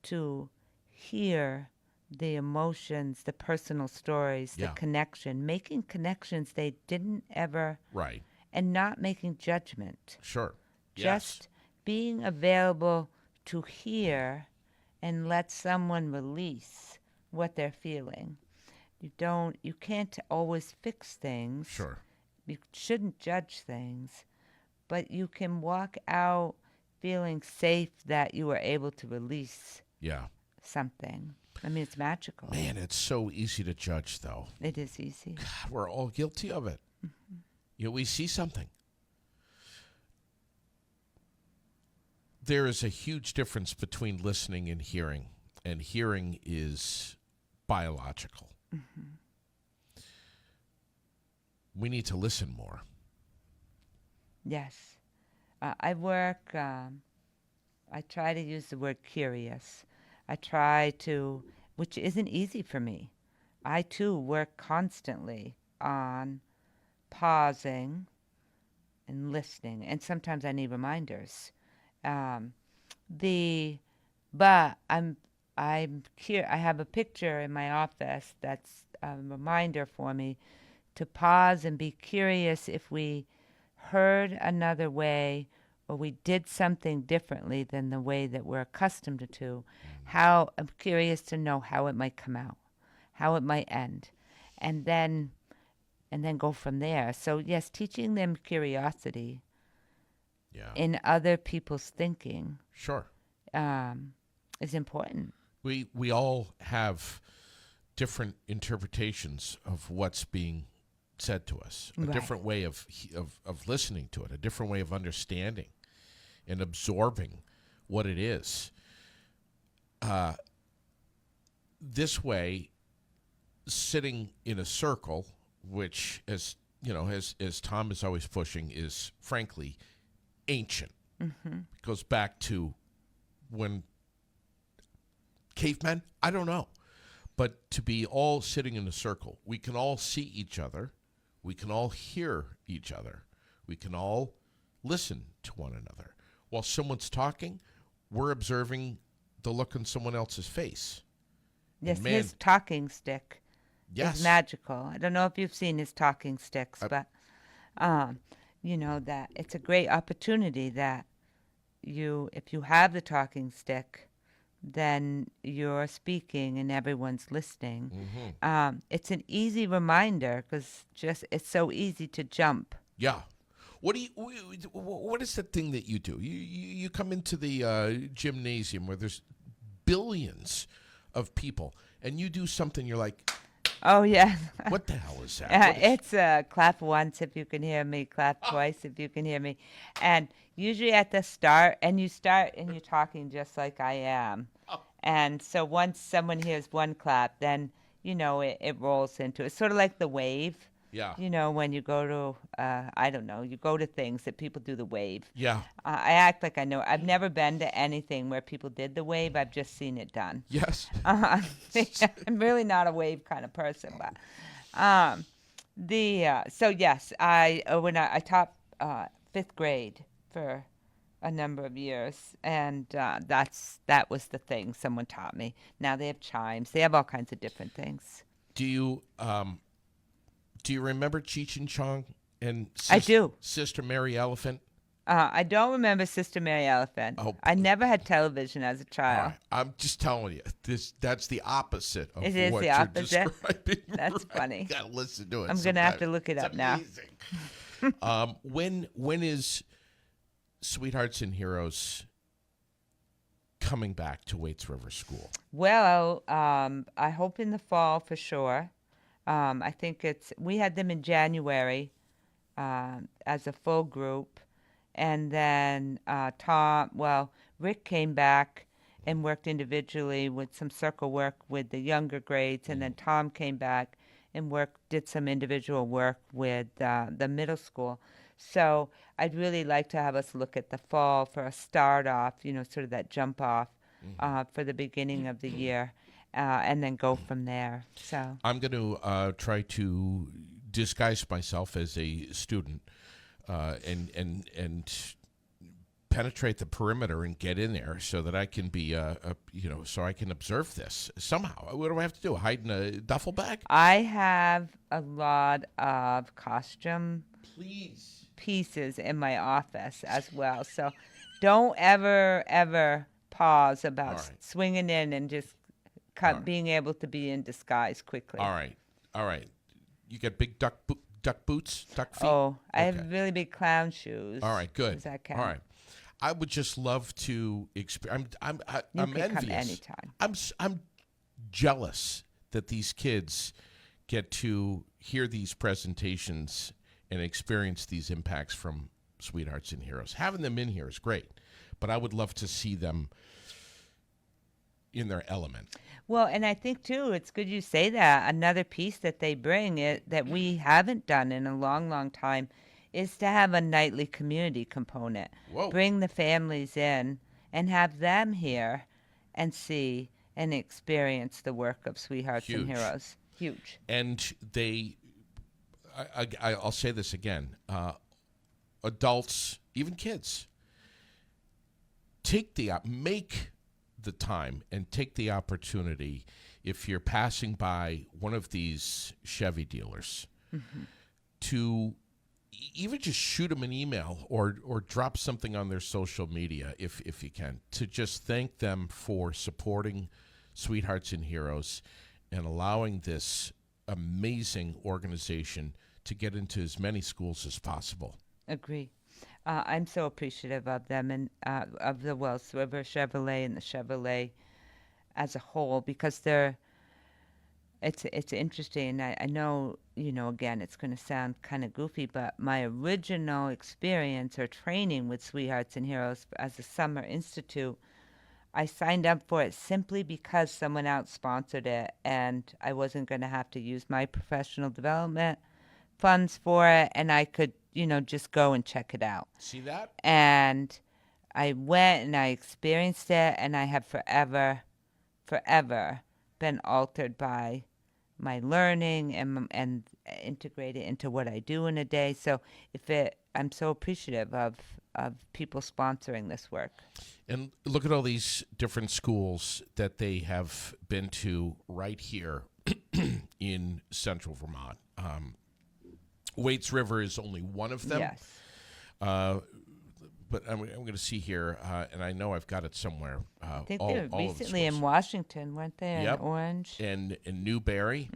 to hear the emotions, the personal stories, the connection, making connections they didn't ever, Right. and not making judgment. Sure. Just being available to hear and let someone release what they're feeling. You can't always fix things. Sure. You shouldn't judge things, but you can walk out feeling safe that you were able to release something. I mean, it's magical. Man, it's so easy to judge, though. It is easy. God, we're all guilty of it. We see something. There is a huge difference between listening and hearing is biological. We need to listen more. Yes. I try to use the word curious. I try to, which isn't easy for me. I too work constantly on pausing and listening, and sometimes I need reminders. But I have a picture in my office that's a reminder for me to pause and be curious if we heard another way or we did something differently than the way that we're accustomed to. How I'm curious to know how it might come out, how it might end, and then go from there. So yes, teaching them curiosity in other people's thinking is important. We all have different interpretations of what's being said to us, a different way of listening to it, a different way of understanding and absorbing what it is. This way, sitting in a circle, which, as Tom is always pushing, is frankly ancient. It goes back to when cavemen, I don't know. But to be all sitting in a circle, we can all see each other. We can all hear each other. We can all listen to one another. While someone's talking, we're observing the look on someone else's face. Yes, his talking stick is magical. I don't know if you've seen his talking sticks, but that it's a great opportunity that if you have the talking stick, then you're speaking and everyone's listening. It's an easy reminder because it's so easy to jump. Yeah. What is the thing that you do? You come into the gymnasium where there's billions of people, and you do something. You're like, oh yeah. What the hell is that? It's clap once if you can hear me, clap twice if you can hear me, and usually at the start, and you're talking just like I am, and so once someone hears one clap, then it rolls into it. It's sort of like the wave. Yeah. When you go to, you go to things that people do the wave. Yeah. I act like I know. I've never been to anything where people did the wave. I've just seen it done. Yes. I'm really not a wave kind of person, but so yes, I taught 5th grade for a number of years, and that was the thing someone taught me. Now they have chimes. They have all kinds of different things. Do you remember Cheech and Chong and I do. Sister Mary Elephant? I don't remember Sister Mary Elephant. Oh. I never had television as a child. I'm just telling you, that's the opposite of it is what the you're opposite. describing. That's funny. You gotta listen to it. I'm gonna have to look it up now. When is Sweethearts and Heroes coming back to Waits River School? Well, I hope in the fall for sure. I think we had them in January as a full group. And then Rick came back and worked individually with some circle work with the younger grades, and then Tom came back and did some individual work with the middle school. So I'd really like to have us look at the fall for a start off, sort of that jump off for the beginning of the year, and then go from there. So I'm going to try to disguise myself as a student and penetrate the perimeter and get in there so that I can be so I can observe this somehow. What do I have to do? Hide in a duffel bag? I have a lot of costume pieces in my office as well. So don't ever pause about All right. swinging in and just being able to be in disguise quickly. All right. You got big duck boots, duck feet? Oh, I Okay. have really big clown shoes. All right, good. Does that count? All right. I would just love to experience. I'm You can envious. come anytime. I'm jealous that these kids get to hear these presentations and experience these impacts from Sweethearts and Heroes. Having them in here is great, but I would love to see them in their element. Well, and I think too, it's good you say that. Another piece that they bring that we haven't done in a long time is to have a nightly community component. Whoa. Bring the families in and have them here and see and experience the work of Sweethearts and Huge. Heroes. Huge. And I'll say this again, adults, even kids, make the time and take the opportunity if you're passing by one of these Chevy dealers to even just shoot them an email or drop something on their social media if you can, to just thank them for supporting Sweethearts and Heroes and allowing this amazing organization to get into as many schools as possible. Agree. I'm so appreciative of them and of the Wells River Chevrolet and the Chevrolet as a whole, because it's interesting. I know, again, it's going to sound kind of goofy, but my original experience or training with Sweethearts and Heroes as a summer institute, I signed up for it simply because someone else sponsored it, and I wasn't going to have to use my professional development funds for it, and I could, just go and check it out. See that? And I went and I experienced it, and I have forever been altered by my learning and integrate it into what I do in a day. So I'm so appreciative of people sponsoring this work. And look at all these different schools that they have been to right here in central Vermont. Waits River is only one of them. Yes. But I'm going to see here, and I know I've got it somewhere. I think all, they were all of the recently in schools. Washington, weren't they? Yep. In Orange. And in Newberry.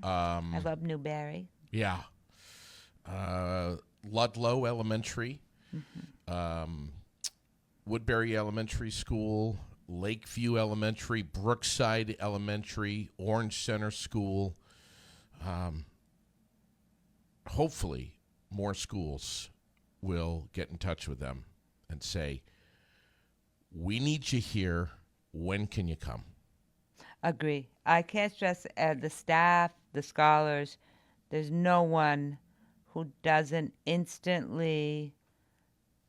I love Newberry. Yeah. Ludlow Elementary. Woodbury Elementary School. Lakeview Elementary. Brookside Elementary. Orange Center School. Hopefully, more schools will get in touch with them and say, we need you here. When can you come? Agree. I can't stress the staff, the scholars. There's no one who doesn't instantly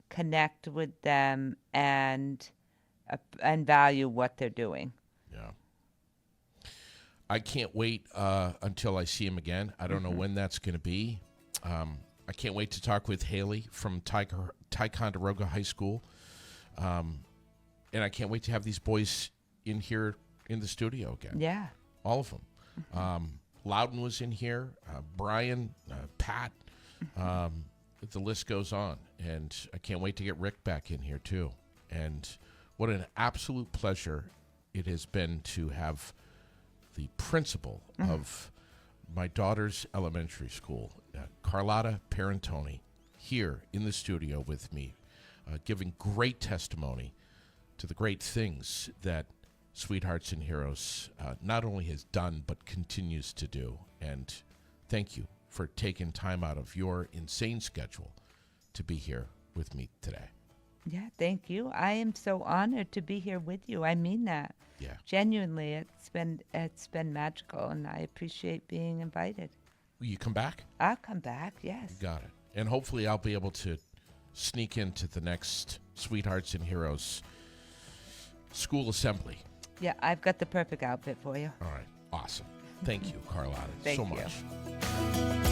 connect with them and value what they're doing. Yeah. I can't wait until I see him again. I don't know when that's going to be. I can't wait to talk with Haley from Ticonderoga High School. And I can't wait to have these boys in here in the studio again. Yeah. All of them. Loudon was in here. Brian, Pat. The list goes on. And I can't wait to get Rick back in here, too. And what an absolute pleasure it has been to have the principal of my daughter's elementary school, Carlotta Perantoni, here in the studio with me, giving great testimony to the great things that Sweethearts and Heroes not only has done, but continues to do. And thank you for taking time out of your insane schedule to be here with me today. Yeah, thank you. I am so honored to be here with you. I mean that. Yeah. Genuinely, it's been magical, and I appreciate being invited. Will you come back? I'll come back. Yes. Got it. And hopefully I'll be able to sneak into the next Sweethearts and Heroes school assembly. Yeah, I've got the perfect outfit for you. All right. Awesome. Thank you, Carlotta, Thank so you. much.